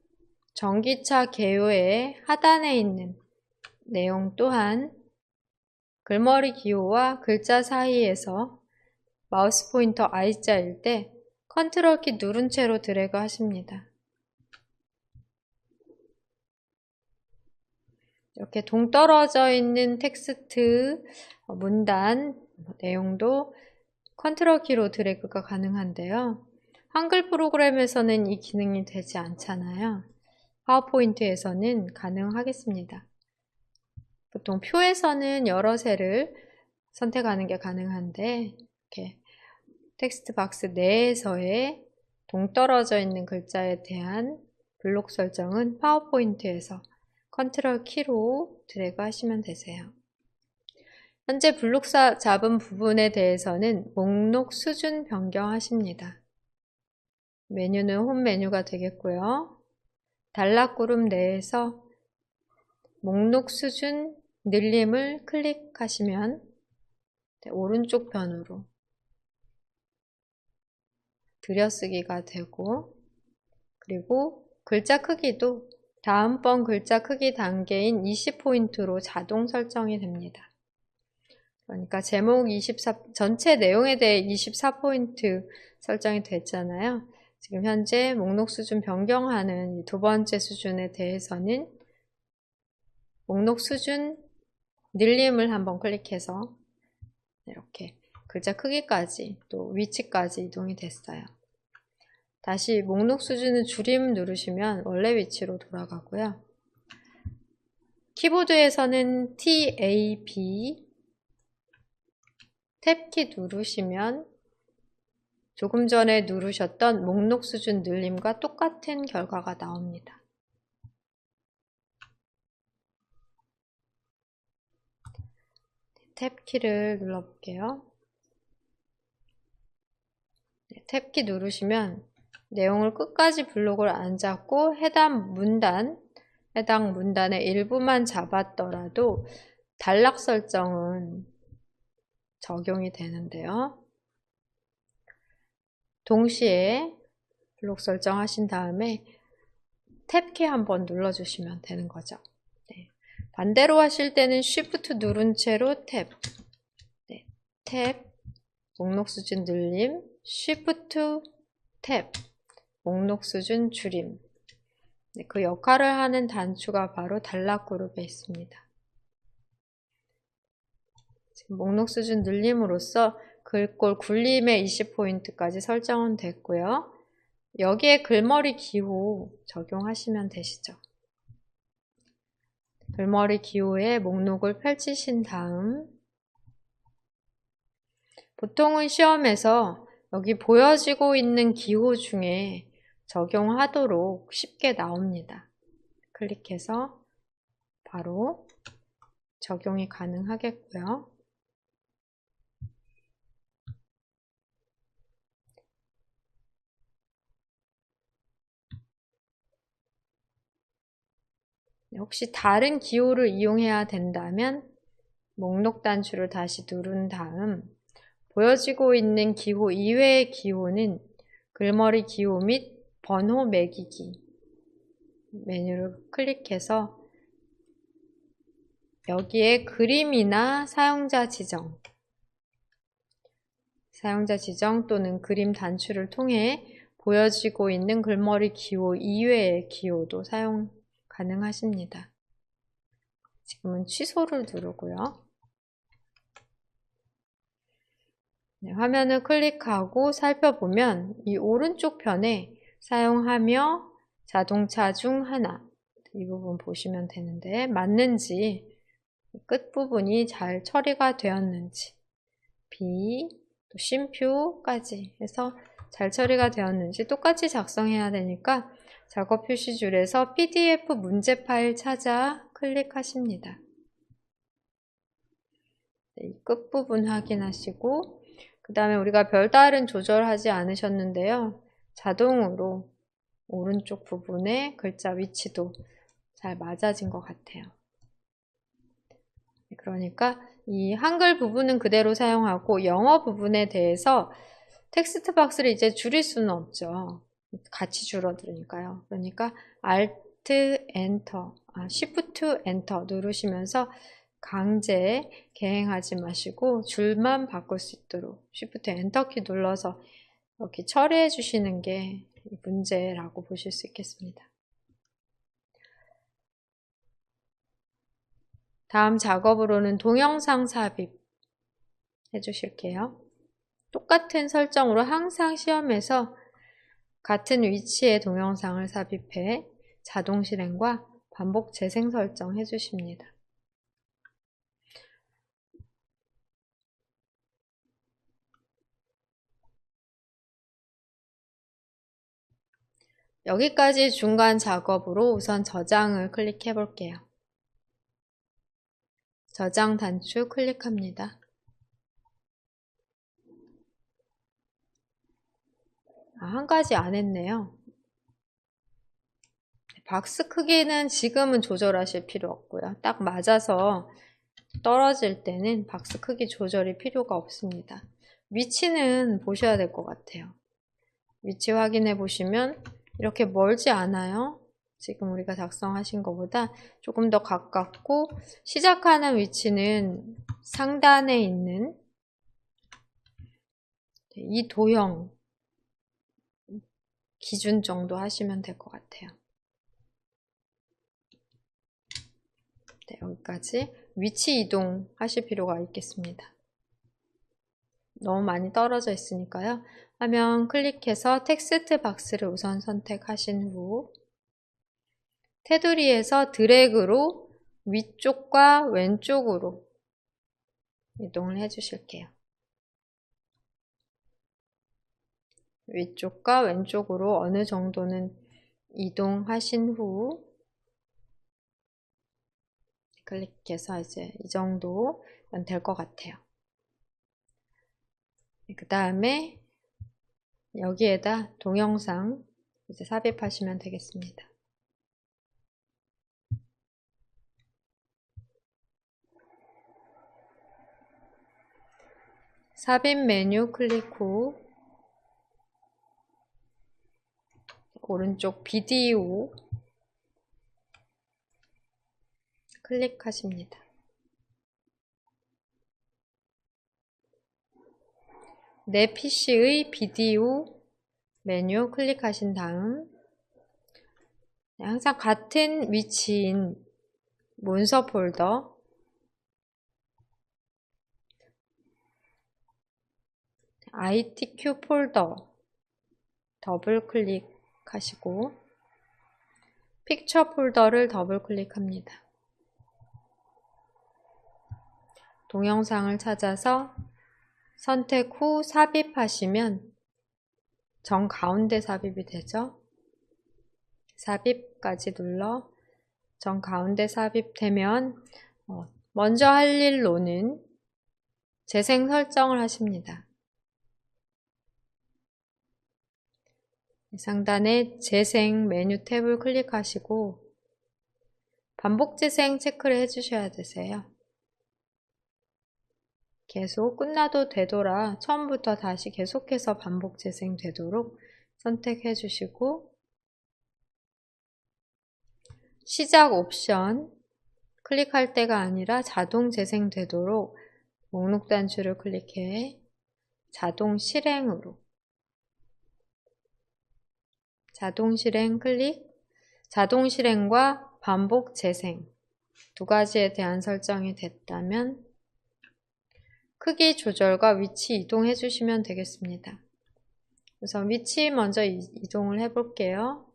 전기차 개요의 하단에 있는 내용 또한 글머리 기호와 글자 사이에서 마우스 포인터 I자일 때 컨트롤 키 누른 채로 드래그 하십니다. 이렇게 동떨어져 있는 텍스트, 문단, 내용도 컨트롤 키로 드래그가 가능한데요. 한글 프로그램에서는 이 기능이 되지 않잖아요. 파워포인트에서는 가능하겠습니다. 보통 표에서는 여러 셀을 선택하는 게 가능한데 이렇게 텍스트 박스 내에서의 동떨어져 있는 글자에 대한 블록 설정은 파워포인트에서 컨트롤 키로 드래그 하시면 되세요. 현재 블록 잡은 부분에 대해서는 목록 수준 변경하십니다. 메뉴는 홈 메뉴가 되겠고요. 단락그룹 내에서 목록 수준 늘림을 클릭하시면 오른쪽 편으로 들여쓰기가 되고, 그리고 글자 크기도 다음번 글자 크기 단계인 20포인트로 자동 설정이 됩니다. 그러니까 제목 24, 전체 내용에 대해 24포인트 설정이 됐잖아요. 지금 현재 목록 수준 변경하는 두 번째 수준에 대해서는 목록 수준 늘림을 한번 클릭해서 이렇게 글자 크기까지 또 위치까지 이동이 됐어요. 다시 목록 수준을 줄임 누르시면 원래 위치로 돌아가고요. 키보드에서는 TAB 탭키 누르시면 조금 전에 누르셨던 목록 수준 늘림과 똑같은 결과가 나옵니다. 탭키를 눌러볼게요. 탭키 누르시면 내용을 끝까지 블록을 안 잡고 해당 문단의 일부만 잡았더라도 단락 설정은 적용이 되는데요. 동시에 블록 설정하신 다음에 탭키 한번 눌러주시면 되는 거죠. 네. 반대로 하실 때는 Shift 누른 채로 탭, 네. 탭, 목록 수준 늘림, Shift 탭, 목록 수준 줄임. 네, 그 역할을 하는 단추가 바로 단락 그룹에 있습니다. 지금 목록 수준 늘림으로써 글꼴 굴림의 20포인트까지 설정은 됐고요. 여기에 글머리 기호 적용하시면 되시죠. 글머리 기호에 목록을 펼치신 다음 보통은 시험에서 여기 보여지고 있는 기호 중에 적용하도록 쉽게 나옵니다. 클릭해서 바로 적용이 가능하겠고요. 혹시 다른 기호를 이용해야 된다면 목록 단추를 다시 누른 다음 보여지고 있는 기호 이외의 기호는 글머리 기호 및 번호 매기기 메뉴를 클릭해서 여기에 그림이나 사용자 지정 또는 그림 단추를 통해 보여지고 있는 글머리 기호 이외의 기호도 사용 가능하십니다. 지금은 취소를 누르고요. 네, 화면을 클릭하고 살펴보면 이 오른쪽 편에 사용하며 자동차 중 하나 이 부분 보시면 되는데 맞는지 끝부분이 잘 처리가 되었는지 B 또 쉼표까지 해서 잘 처리가 되었는지 똑같이 작성해야 되니까 작업 표시줄에서 PDF 문제 파일 찾아 클릭하십니다. 이 끝부분 확인하시고 그 다음에 우리가 별다른 조절하지 않으셨는데요. 자동으로 오른쪽 부분의 글자 위치도 잘 맞아진 것 같아요. 그러니까 이 한글 부분은 그대로 사용하고 영어 부분에 대해서 텍스트 박스를 이제 줄일 수는 없죠. 같이 줄어들으니까요. 그러니까 Alt Enter, Shift Enter 누르시면서 강제 개행하지 마시고 줄만 바꿀 수 있도록 Shift Enter 키 눌러서 이렇게 처리해 주시는 게 문제라고 보실 수 있겠습니다. 다음 작업으로는 동영상 삽입 해주실게요. 똑같은 설정으로 항상 시험에서 같은 위치의 동영상을 삽입해 자동 실행과 반복 재생 설정 해주십니다. 여기까지 중간 작업으로 우선 저장을 클릭해 볼게요. 저장 단추 클릭합니다. 한 가지 안 했네요. 박스 크기는 지금은 조절하실 필요 없고요. 딱 맞아서 떨어질 때는 박스 크기 조절이 필요가 없습니다. 위치는 보셔야 될 것 같아요. 위치 확인해 보시면 이렇게 멀지 않아요. 지금 우리가 작성하신 것보다 조금 더 가깝고 시작하는 위치는 상단에 있는 이 도형 기준 정도 하시면 될 것 같아요. 네, 여기까지 위치 이동 하실 필요가 있겠습니다. 너무 많이 떨어져 있으니까요. 화면 클릭해서 텍스트 박스를 우선 선택하신 후 테두리에서 드래그로 위쪽과 왼쪽으로 이동을 해 주실게요. 위쪽과 왼쪽으로 어느 정도는 이동하신 후 클릭해서 이제 이 정도면 될 것 같아요. 그 다음에 여기에다 동영상 이제 삽입하시면 되겠습니다. 삽입 메뉴 클릭 후 오른쪽 비디오 클릭하십니다. 내 PC의 비디오 메뉴 클릭하신 다음 항상 같은 위치인 문서 폴더 ITQ 폴더 더블 클릭하시고 픽처 폴더를 더블 클릭합니다. 동영상을 찾아서 선택 후 삽입하시면 정가운데 삽입이 되죠. 삽입까지 눌러 정가운데 삽입되면 먼저 할 일로는 재생 설정을 하십니다. 상단에 재생 메뉴 탭을 클릭하시고 반복 재생 체크를 해주셔야 되세요. 계속 끝나도 되돌아 처음부터 다시 계속해서 반복 재생 되도록 선택해 주시고 시작 옵션 클릭할 때가 아니라 자동 재생되도록 목록 단추를 클릭해 자동 실행으로 자동 실행 클릭 자동 실행과 반복 재생 두 가지에 대한 설정이 됐다면 크기 조절과 위치 이동해 주시면 되겠습니다. 우선 위치 먼저 이동을 해 볼게요.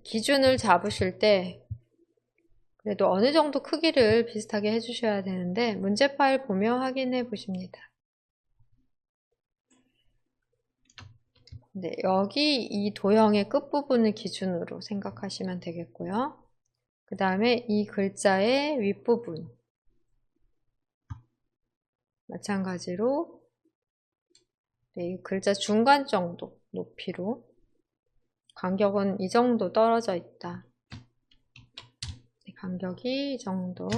기준을 잡으실 때 그래도 어느 정도 크기를 비슷하게 해주셔야 되는데 문제 파일 보며 확인해 보십니다. 네, 여기 이 도형의 끝부분을 기준으로 생각하시면 되겠고요. 그 다음에 이 글자의 윗부분 마찬가지로 네, 이 글자 중간 정도 높이로 간격은 이 정도 떨어져 있다. 간격이 이 정도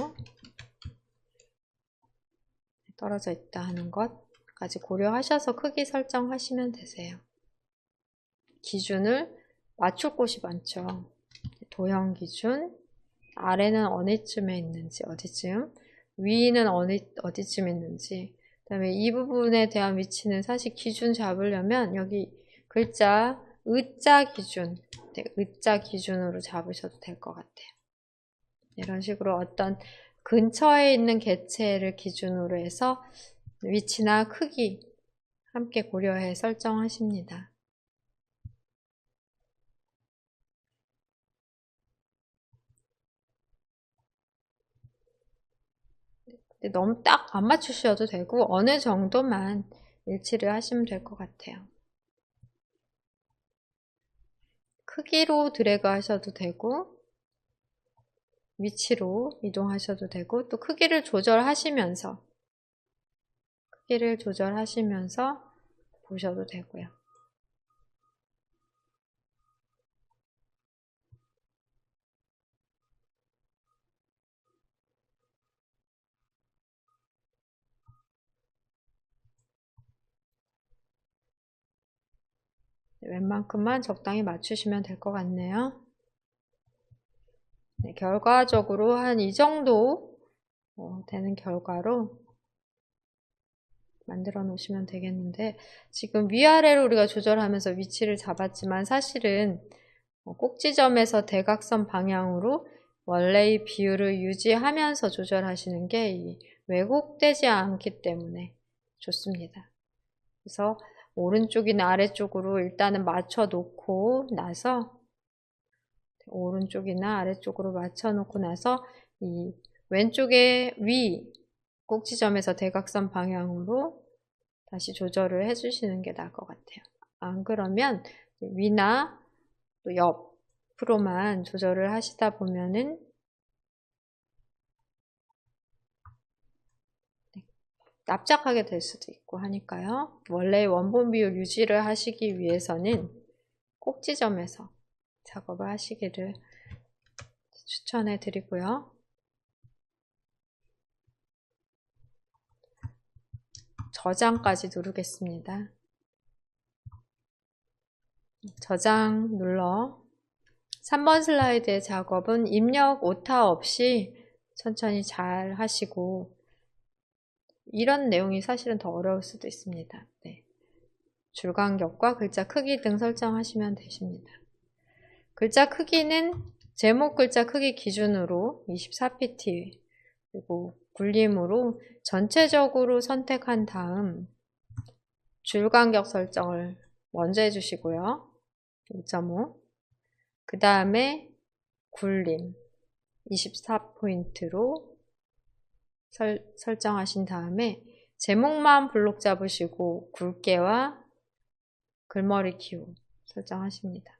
떨어져 있다 하는 것까지 고려하셔서 크기 설정하시면 되세요. 기준을 맞출 곳이 많죠. 도형 기준, 아래는 어디쯤에 있는지, 어디쯤, 위는 어디쯤 있는지, 그 다음에 이 부분에 대한 위치는 사실 기준 잡으려면 여기 글자 의자 기준, 네, 의자 기준으로 잡으셔도 될 것 같아요. 이런 식으로 어떤 근처에 있는 개체를 기준으로 해서 위치나 크기 함께 고려해 설정하십니다. 너무 딱 안 맞추셔도 되고 어느 정도만 일치를 하시면 될 것 같아요. 크기로 드래그 하셔도 되고 위치로 이동하셔도 되고 또 크기를 조절하시면서 보셔도 되고요. 웬만큼만 적당히 맞추시면 될 것 같네요. 네, 결과적으로 한 이 정도 되는 결과로 만들어 놓으시면 되겠는데 지금 위아래로 우리가 조절하면서 위치를 잡았지만 사실은 꼭지점에서 대각선 방향으로 원래의 비율을 유지하면서 조절하시는 게 왜곡되지 않기 때문에 좋습니다. 그래서 오른쪽이나 아래쪽으로 일단은 맞춰 놓고 나서 오른쪽이나 아래쪽으로 맞춰 놓고 나서 이 왼쪽의 위 꼭지점에서 대각선 방향으로 다시 조절을 해주시는 게 나을 것 같아요. 안 그러면 위나 또 옆으로만 조절을 하시다 보면은 납작하게 될 수도 있고 하니까요. 원래의 원본 비율 유지를 하시기 위해서는 꼭지점에서 작업을 하시기를 추천해 드리고요. 저장까지 누르겠습니다. 저장 눌러 3번 슬라이드의 작업은 입력 오타 없이 천천히 잘 하시고 이런 내용이 사실은 더 어려울 수도 있습니다. 네. 줄간격과 글자 크기 등 설정하시면 되십니다. 글자 크기는 제목 글자 크기 기준으로 24pt 그리고 굴림으로 전체적으로 선택한 다음 줄간격 설정을 먼저 해주시고요. 5.5 그 다음에 굴림 24포인트로 설정하신 다음에 제목만 블록 잡으시고 굵게와 글머리 기호 설정하십니다.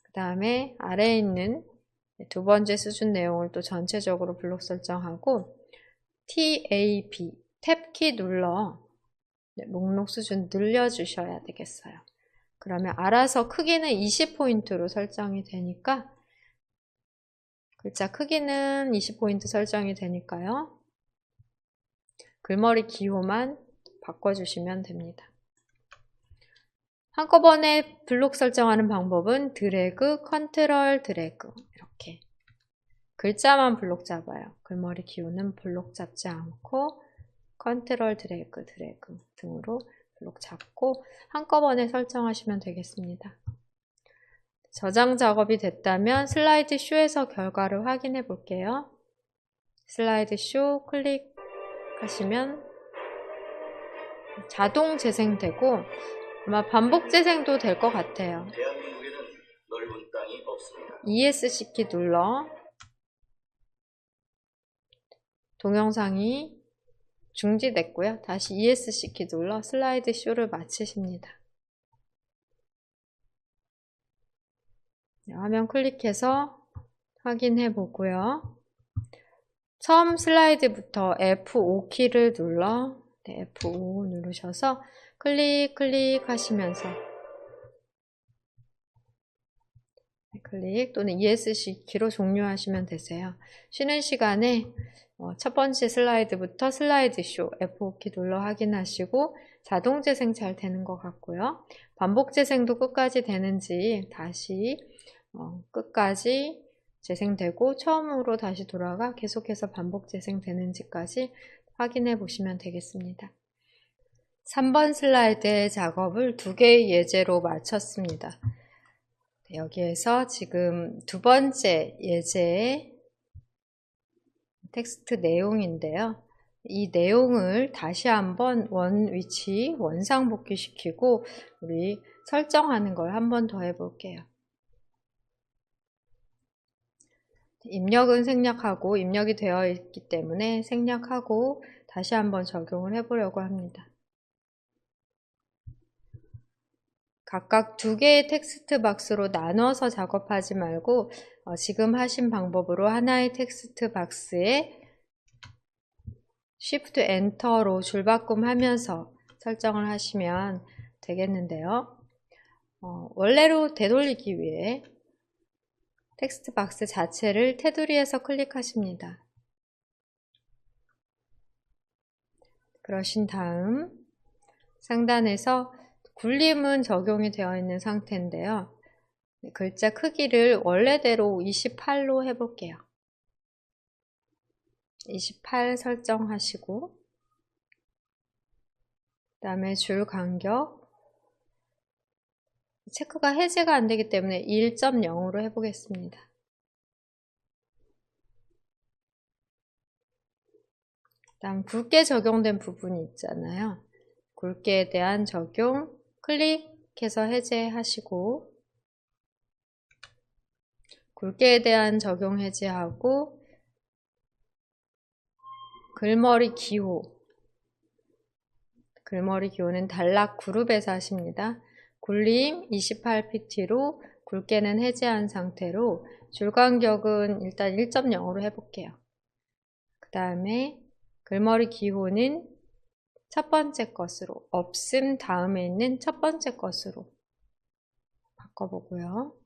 그 다음에 아래에 있는 두 번째 수준 내용을 또 전체적으로 블록 설정하고 TAB 탭키 눌러 목록 수준 늘려주셔야 되겠어요. 그러면 알아서 크기는 20포인트로 설정이 되니까 글자 크기는 20포인트 설정이 되니까요. 글머리 기호만 바꿔주시면 됩니다. 한꺼번에 블록 설정하는 방법은 드래그, 컨트롤 드래그 이렇게 글자만 블록 잡아요. 글머리 기호는 블록 잡지 않고 컨트롤 드래그 등으로 블록 잡고 한꺼번에 설정하시면 되겠습니다. 저장 작업이 됐다면 슬라이드 쇼에서 결과를 확인해 볼게요. 슬라이드 쇼 클릭하시면 자동 재생되고 아마 반복 재생도 될 것 같아요. 대한민국에는 넓은 땅이 없습니다. ESC 키 눌러 동영상이 중지됐고요. 다시 ESC 키 눌러 슬라이드 쇼를 마치십니다. 화면 클릭해서 확인해 보고요. 처음 슬라이드부터 F5키를 눌러 F5 누르셔서 클릭 하시면서 클릭 또는 ESC 키로 종료하시면 되세요. 쉬는 시간에 첫 번째 슬라이드부터 슬라이드쇼 F5키 눌러 확인하시고 자동 재생 잘 되는 것 같고요. 반복 재생도 끝까지 되는지 다시 끝까지 재생되고 처음으로 다시 돌아가 계속해서 반복 재생되는지까지 확인해 보시면 되겠습니다. 3번 슬라이드의 작업을 2개의 예제로 마쳤습니다. 여기에서 지금 두 번째 예제의 텍스트 내용인데요. 이 내용을 다시 한번 원 위치 원상복귀 시키고 우리 설정하는 걸 한 번 더 해볼게요. 입력은 생략하고 입력이 되어 있기 때문에 생략하고 다시 한번 적용을 해보려고 합니다. 각각 2개의 텍스트 박스로 나눠서 작업하지 말고 지금 하신 방법으로 하나의 텍스트 박스에 Shift Enter로 줄바꿈 하면서 설정을 하시면 되겠는데요. 원래로 되돌리기 위해 텍스트 박스 자체를 테두리에서 클릭하십니다. 그러신 다음 상단에서 굴림은 적용이 되어 있는 상태인데요. 글자 크기를 원래대로 28로 해볼게요. 28 설정하시고 그 다음에 줄 간격 체크가 해제가 안되기 때문에 1.0으로 해보겠습니다. 그 다음 굵게 적용된 부분이 있잖아요. 굵게에 대한 적용 클릭해서 해제하시고 굵게에 대한 적용 해제하고 글머리 기호는 단락 그룹에서 하십니다. 굴림 28pt로 굵게는 해제한 상태로 줄간격은 일단 1.0으로 해볼게요. 그 다음에 글머리 기호는 첫 번째 것으로 없음 다음에 있는 첫 번째 것으로 바꿔보고요.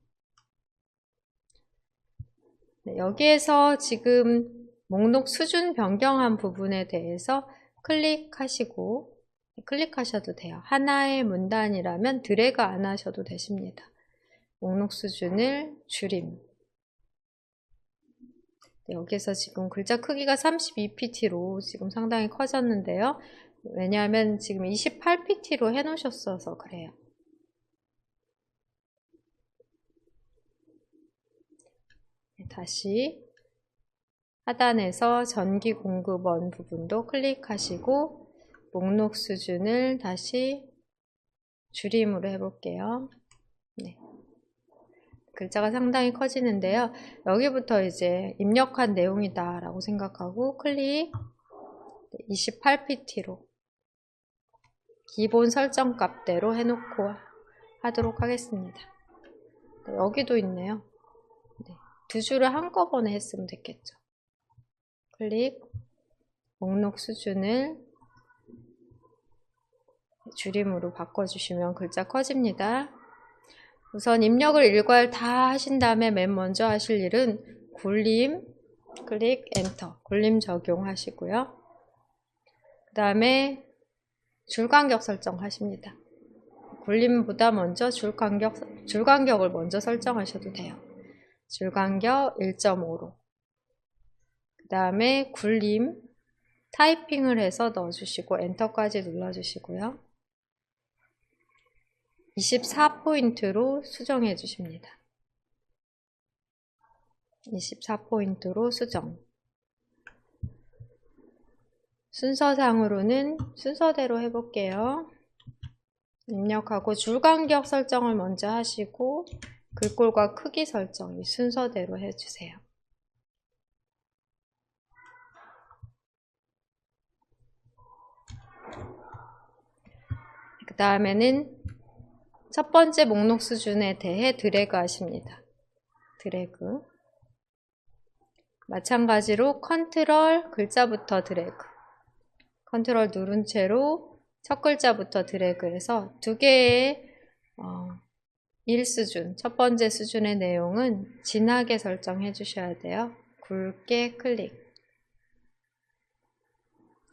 네, 여기에서 지금 목록 수준 변경한 부분에 대해서 클릭하셔도 돼요. 하나의 문단이라면 드래그 안 하셔도 되십니다. 목록 수준을 줄임. 네, 여기서 지금 글자 크기가 32pt로 지금 상당히 커졌는데요. 왜냐하면 지금 28pt로 해놓으셨어서 그래요. 다시 하단에서 전기 공급원 부분도 클릭하시고 목록 수준을 다시 줄임으로 해볼게요. 네. 글자가 상당히 커지는데요. 여기부터 이제 입력한 내용이다 라고 생각하고 클릭 28pt로 기본 설정 값대로 해놓고 하도록 하겠습니다. 네, 여기도 있네요. 네, 두 줄을 한꺼번에 했으면 됐겠죠. 클릭, 목록 수준을 줄임으로 바꿔주시면 글자 커집니다. 우선 입력을 일괄 다 하신 다음에 맨 먼저 하실 일은 굴림, 클릭, 엔터, 굴림 적용하시고요. 그 다음에 줄간격 설정하십니다. 굴림보다 먼저 줄간격을 먼저 설정하셔도 돼요. 줄간격 1.5로. 그 다음에 굴림 타이핑을 해서 넣어주시고 엔터까지 눌러주시고요. 24포인트로 수정해 주십니다. 24포인트로 수정. 순서상으로는 순서대로 해볼게요. 입력하고 줄간격 설정을 먼저 하시고 글꼴과 크기 설정 이 순서대로 해주세요. 그 다음에는 첫 번째 목록 수준에 대해 드래그 하십니다. 드래그. 마찬가지로 컨트롤 글자부터 드래그. 컨트롤 누른 채로 첫 글자부터 드래그해서 두 개의 1수준, 첫 번째 수준의 내용은 진하게 설정해 주셔야 돼요. 굵게 클릭.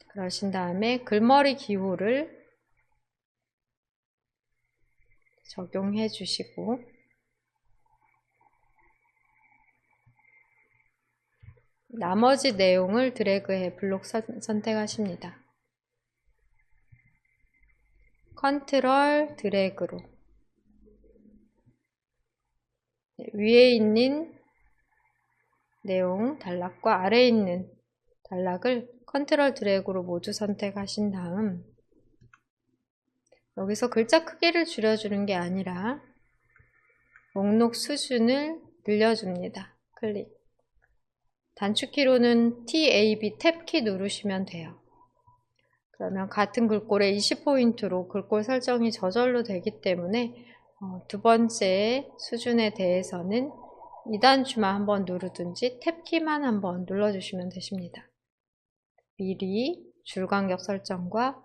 그러신 다음에 글머리 기호를 적용해 주시고 나머지 내용을 드래그해 블록 선택하십니다. 컨트롤 드래그로 위에 있는 내용 단락과 아래에 있는 단락을 컨트롤 드래그로 모두 선택하신 다음 여기서 글자 크기를 줄여주는 게 아니라 목록 수준을 늘려줍니다. 클릭. 단축키로는 TAB 탭키 누르시면 돼요. 그러면 같은 글꼴에 20포인트로 글꼴 설정이 저절로 되기 때문에 두 번째 수준에 대해서는 2단추만 한번 누르든지 탭키만 한번 눌러주시면 되십니다. 미리 줄간격 설정과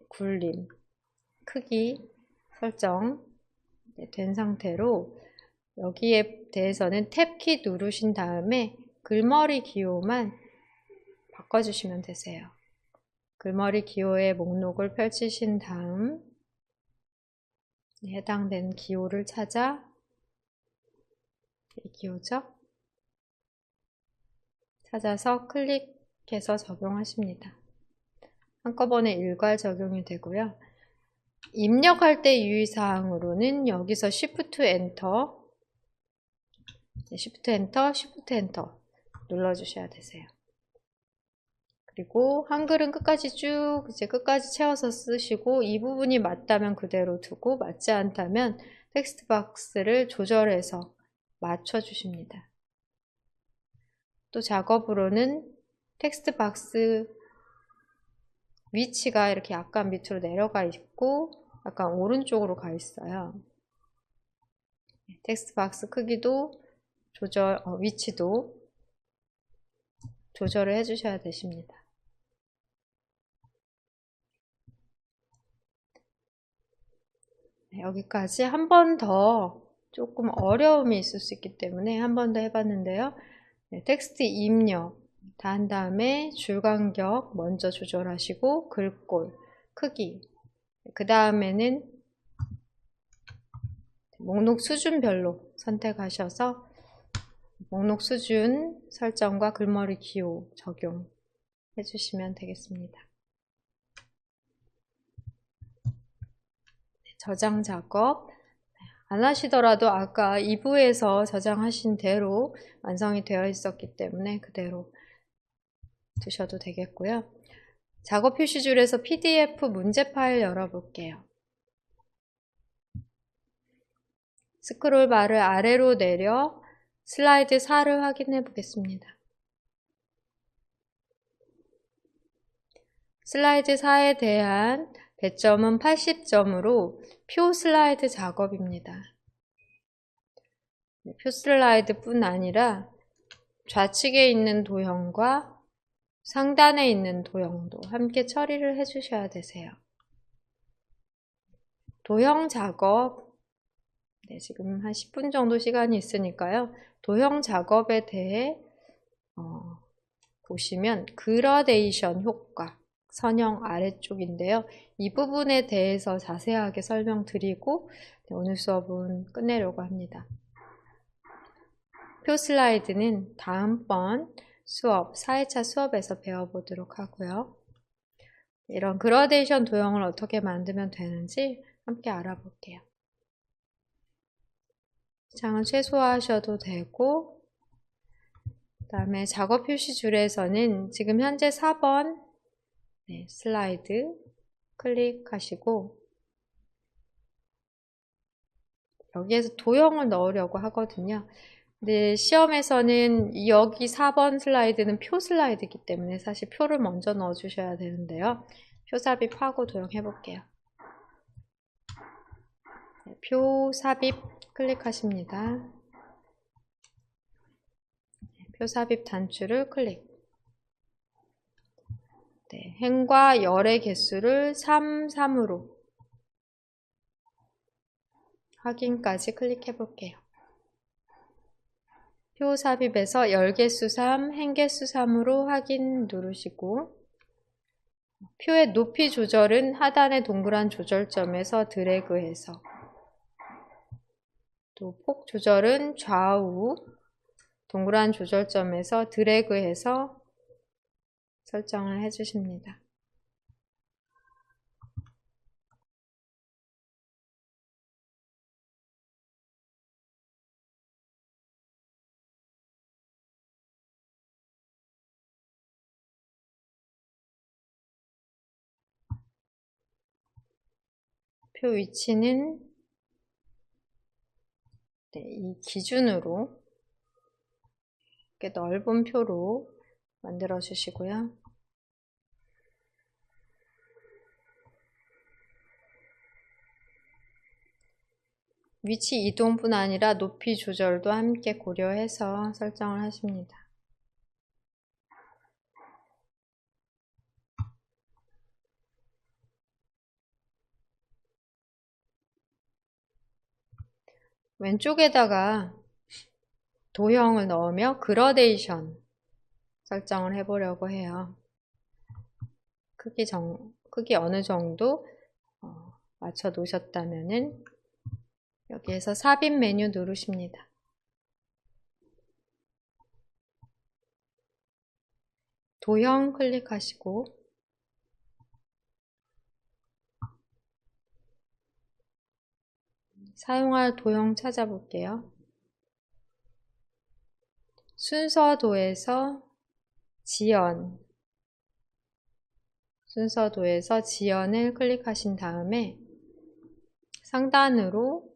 굴림, 크기 설정 된 상태로 여기에 대해서는 탭키 누르신 다음에 글머리 기호만 바꿔주시면 되세요. 글머리 기호의 목록을 펼치신 다음 해당되는 기호를 찾아 이 기호죠? 찾아서 클릭해서 적용하십니다. 한꺼번에 일괄 적용이 되고요. 입력할 때 유의사항으로는 여기서 Shift Enter, Shift Enter, Shift Enter 눌러주셔야 되세요. 그리고 한글은 끝까지 쭉 이제 끝까지 채워서 쓰시고 이 부분이 맞다면 그대로 두고 맞지 않다면 텍스트 박스를 조절해서 맞춰주십니다. 또 작업으로는 텍스트 박스 위치가 이렇게 약간 밑으로 내려가 있고 약간 오른쪽으로 가 있어요. 텍스트 박스 크기도 위치도 조절을 해주셔야 되십니다. 여기까지 한 번 더 조금 어려움이 있을 수 있기 때문에 한 번 더 해봤는데요. 텍스트 입력 다 한 다음에 줄간격 먼저 조절하시고 글꼴 크기 그 다음에는 목록 수준별로 선택하셔서 목록 수준 설정과 글머리 기호 적용해 주시면 되겠습니다. 저장 작업 안 하시더라도 아까 2부에서 저장하신 대로 완성이 되어 있었기 때문에 그대로 두셔도 되겠고요. 작업 표시줄에서 PDF 문제 파일 열어볼게요. 스크롤 바를 아래로 내려 슬라이드 4를 확인해 보겠습니다. 슬라이드 4에 대한 배점은 80점으로 표 슬라이드 작업입니다. 표 슬라이드 뿐 아니라 좌측에 있는 도형과 상단에 있는 도형도 함께 처리를 해 주셔야 되세요. 도형 작업 지금 한 10분 정도 시간이 있으니까요. 도형 작업에 대해 보시면 그라데이션 효과 선형 아래쪽인데요. 이 부분에 대해서 자세하게 설명드리고 오늘 수업은 끝내려고 합니다. 표 슬라이드는 다음번 수업, 4회차 수업에서 배워보도록 하고요. 이런 그라데이션 도형을 어떻게 만들면 되는지 함께 알아볼게요. 장은 최소화하셔도 되고 그 다음에 작업 표시 줄에서는 지금 현재 4번 슬라이드 클릭하시고 여기에서 도형을 넣으려고 하거든요. 근데 시험에서는 여기 4번 슬라이드는 표 슬라이드이기 때문에 사실 표를 먼저 넣어 주셔야 되는데요. 표 삽입하고 도형해 볼게요. 표 삽입 클릭하십니다. 표 삽입 단추를 클릭. 네, 행과 열의 개수를 3, 3으로 확인까지 클릭해 볼게요. 표 삽입에서 열 개수 3, 행 개수 3으로 확인 누르시고 표의 높이 조절은 하단의 동그란 조절점에서 드래그해서 또 폭 조절은 좌우 동그란 조절점에서 드래그해서 설정을 해주십니다. 표 위치는 네, 이 기준으로 이렇게 넓은 표로 만들어 주시고요. 위치 이동뿐 아니라 높이 조절도 함께 고려해서 설정을 하십니다. 왼쪽에다가 도형을 넣으며 그라데이션 설정을 해보려고 해요. 크기 어느 정도 맞춰 놓으셨다면은 여기에서 삽입 메뉴 누르십니다. 도형 클릭하시고 사용할 도형 찾아볼게요. 순서도에서 지연을 클릭하신 다음에 상단으로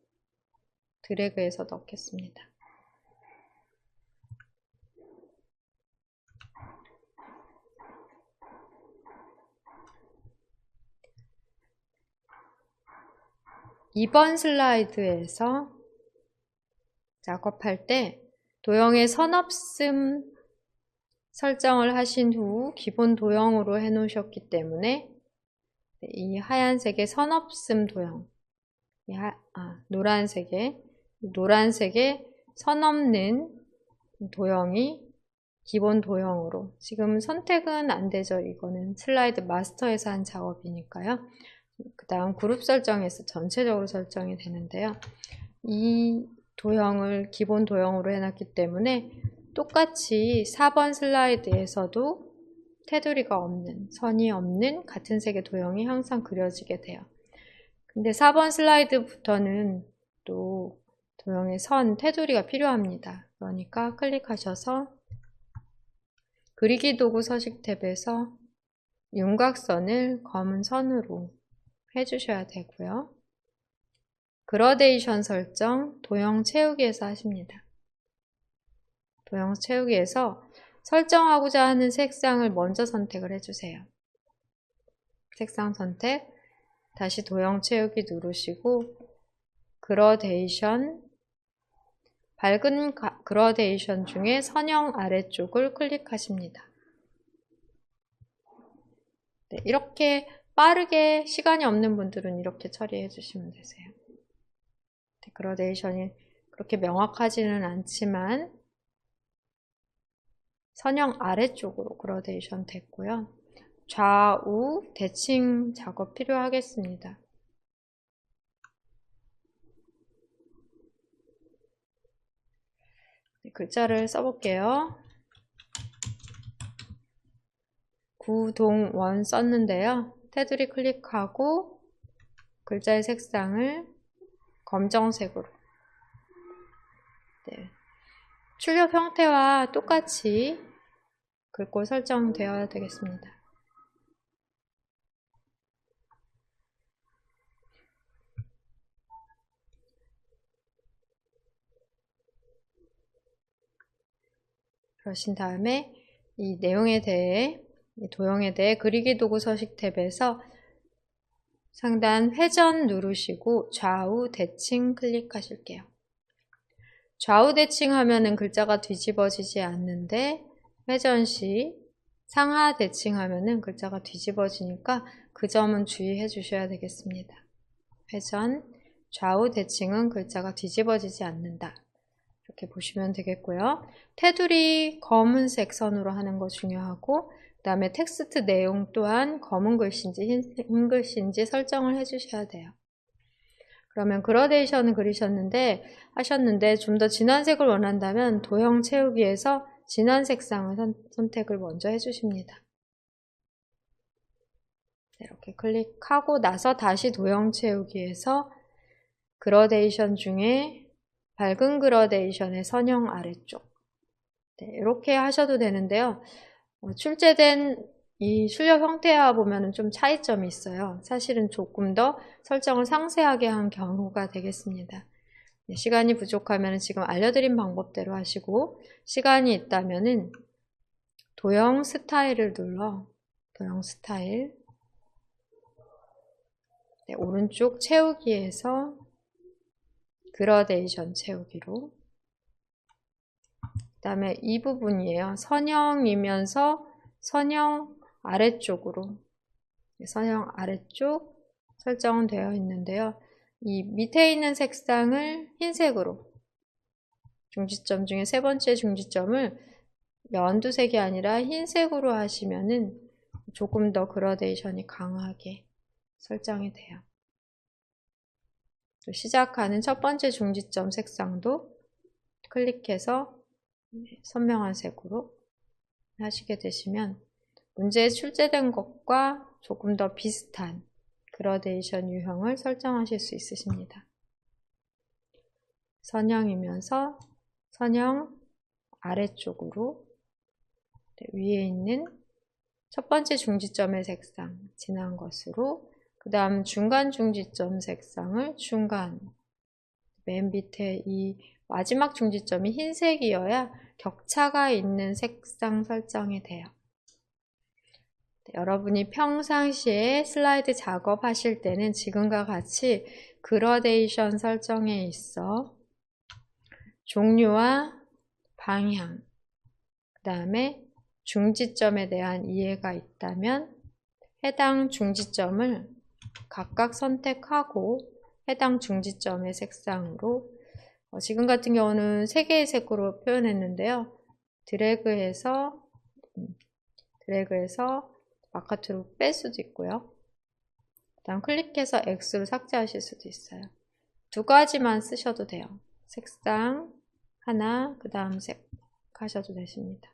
드래그해서 넣겠습니다. 이번 슬라이드에서 작업할 때 도형의 선없음 설정을 하신 후 기본 도형으로 해 놓으셨기 때문에 이 하얀색의 선없음 도형, 노란색의 선 없는 도형이 기본 도형으로, 지금 선택은 안 되죠. 이거는 슬라이드 마스터에서 한 작업이니까요. 그 다음 그룹 설정에서 전체적으로 설정이 되는데요. 이 도형을 기본 도형으로 해놨기 때문에 똑같이 4번 슬라이드에서도 테두리가 없는, 선이 없는 같은 색의 도형이 항상 그려지게 돼요. 근데 4번 슬라이드부터는 또 도형의 선, 테두리가 필요합니다. 그러니까 클릭하셔서 그리기 도구 서식 탭에서 윤곽선을 검은 선으로 해주셔야 되고요. 그라데이션 설정, 도형 채우기에서 하십니다. 도형 채우기에서 설정하고자 하는 색상을 먼저 선택을 해주세요. 색상 선택, 다시 도형 채우기 누르시고 그라데이션, 밝은 그라데이션 중에 선형 아래쪽을 클릭하십니다. 네, 이렇게 빠르게 시간이 없는 분들은 이렇게 처리해 주시면 되세요. 네, 그라데이션이 그렇게 명확하지는 않지만 선형 아래쪽으로 그라데이션 됐고요. 좌우 대칭 작업 필요하겠습니다. 네, 글자를 써볼게요. 구동원 썼는데요. 테두리 클릭하고 글자의 색상을 검정색으로. 네. 출력 형태와 똑같이 긁고 설정되어야 되겠습니다. 그러신 다음에 이 내용에 대해, 이 도형에 대해 그리기 도구 서식 탭에서 상단 회전 누르시고 좌우 대칭 클릭하실게요. 좌우 대칭 하면은 글자가 뒤집어지지 않는데 회전 시 상하 대칭하면은 글자가 뒤집어지니까 그 점은 주의해 주셔야 되겠습니다. 회전, 좌우 대칭은 글자가 뒤집어지지 않는다. 이렇게 보시면 되겠고요. 테두리 검은색 선으로 하는 거 중요하고, 그 다음에 텍스트 내용 또한 검은 글씨인지 흰 글씨인지 설정을 해 주셔야 돼요. 그러면 그라데이션을 하셨는데 좀 더 진한 색을 원한다면 도형 채우기에서 진한 색상을 선택을 먼저 해주십니다. 이렇게 클릭하고 나서 다시 도형 채우기에서 그라데이션 중에 밝은 그라데이션의 선형 아래쪽, 이렇게 하셔도 되는데요. 출제된 이 출력 형태와 보면은 좀 차이점이 있어요. 사실은 조금 더 설정을 상세하게 한 경우가 되겠습니다. 시간이 부족하면 지금 알려드린 방법대로 하시고, 시간이 있다면은 도형 스타일을 눌러 도형 스타일, 오른쪽 채우기에서 그라데이션 채우기로, 그 다음에 이 부분이에요. 선형이면서 선형 아래쪽으로, 선형 아래쪽 설정은 되어 있는데요. 이 밑에 있는 색상을 흰색으로, 중지점 중에 세 번째 중지점을 연두색이 아니라 흰색으로 하시면은 조금 더 그라데이션이 강하게 설정이 돼요. 또 시작하는 첫 번째 중지점 색상도 클릭해서 선명한 색으로 하시게 되시면 문제에 출제된 것과 조금 더 비슷한 그라데이션 유형을 설정하실 수 있으십니다. 선형이면서 선형 아래쪽으로, 위에 있는 첫 번째 중지점의 색상 진한 것으로, 그 다음 중간 중지점 색상을 중간, 맨 밑에 이 마지막 중지점이 흰색이어야 격차가 있는 색상 설정이 돼요. 여러분이 평상시에 슬라이드 작업하실 때는 지금과 같이 그라데이션 설정에 있어 종류와 방향, 그 다음에 중지점에 대한 이해가 있다면 해당 중지점을 각각 선택하고 해당 중지점의 색상으로, 지금 같은 경우는 3개의 색으로 표현했는데요. 드래그해서 바깥으로 뺄 수도 있고요. 그 다음 클릭해서 X로 삭제하실 수도 있어요. 2가지만 쓰셔도 돼요. 색상 하나, 그 다음 색 하셔도 되십니다.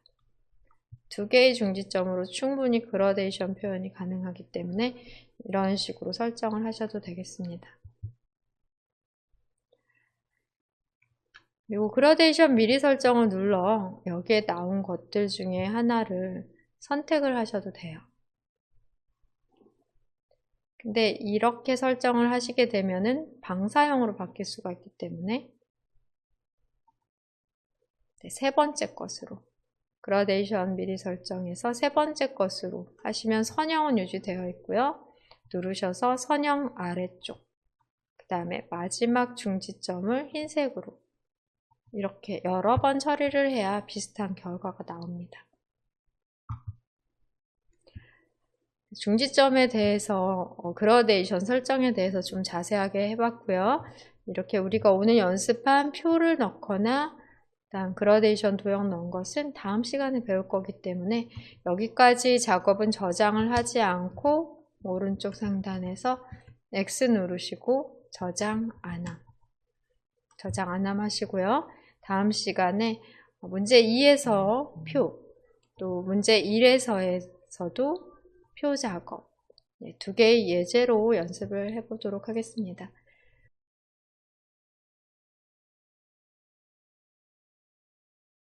2개의 중지점으로 충분히 그라데이션 표현이 가능하기 때문에 이런 식으로 설정을 하셔도 되겠습니다. 그리고 그라데이션 미리 설정을 눌러 여기에 나온 것들 중에 하나를 선택을 하셔도 돼요. 근데 이렇게 설정을 하시게 되면은 방사형으로 바뀔 수가 있기 때문에 세 번째 것으로, 그라데이션 미리 설정에서 세 번째 것으로 하시면 선형은 유지되어 있고요. 누르셔서 선형 아래쪽, 그 다음에 마지막 중지점을 흰색으로, 이렇게 여러 번 처리를 해야 비슷한 결과가 나옵니다. 중지점에 대해서 그라데이션 설정에 대해서 좀 자세하게 해봤고요. 이렇게 우리가 오늘 연습한 표를 넣거나 다음 그라데이션 도형 넣은 것은 다음 시간에 배울 거기 때문에 여기까지 작업은 저장을 하지 않고 오른쪽 상단에서 X 누르시고 저장 안함 하시고요. 다음 시간에 문제 2에서 표, 또 문제 1에서도 표 작업, 2개의 예제로 연습을 해보도록 하겠습니다.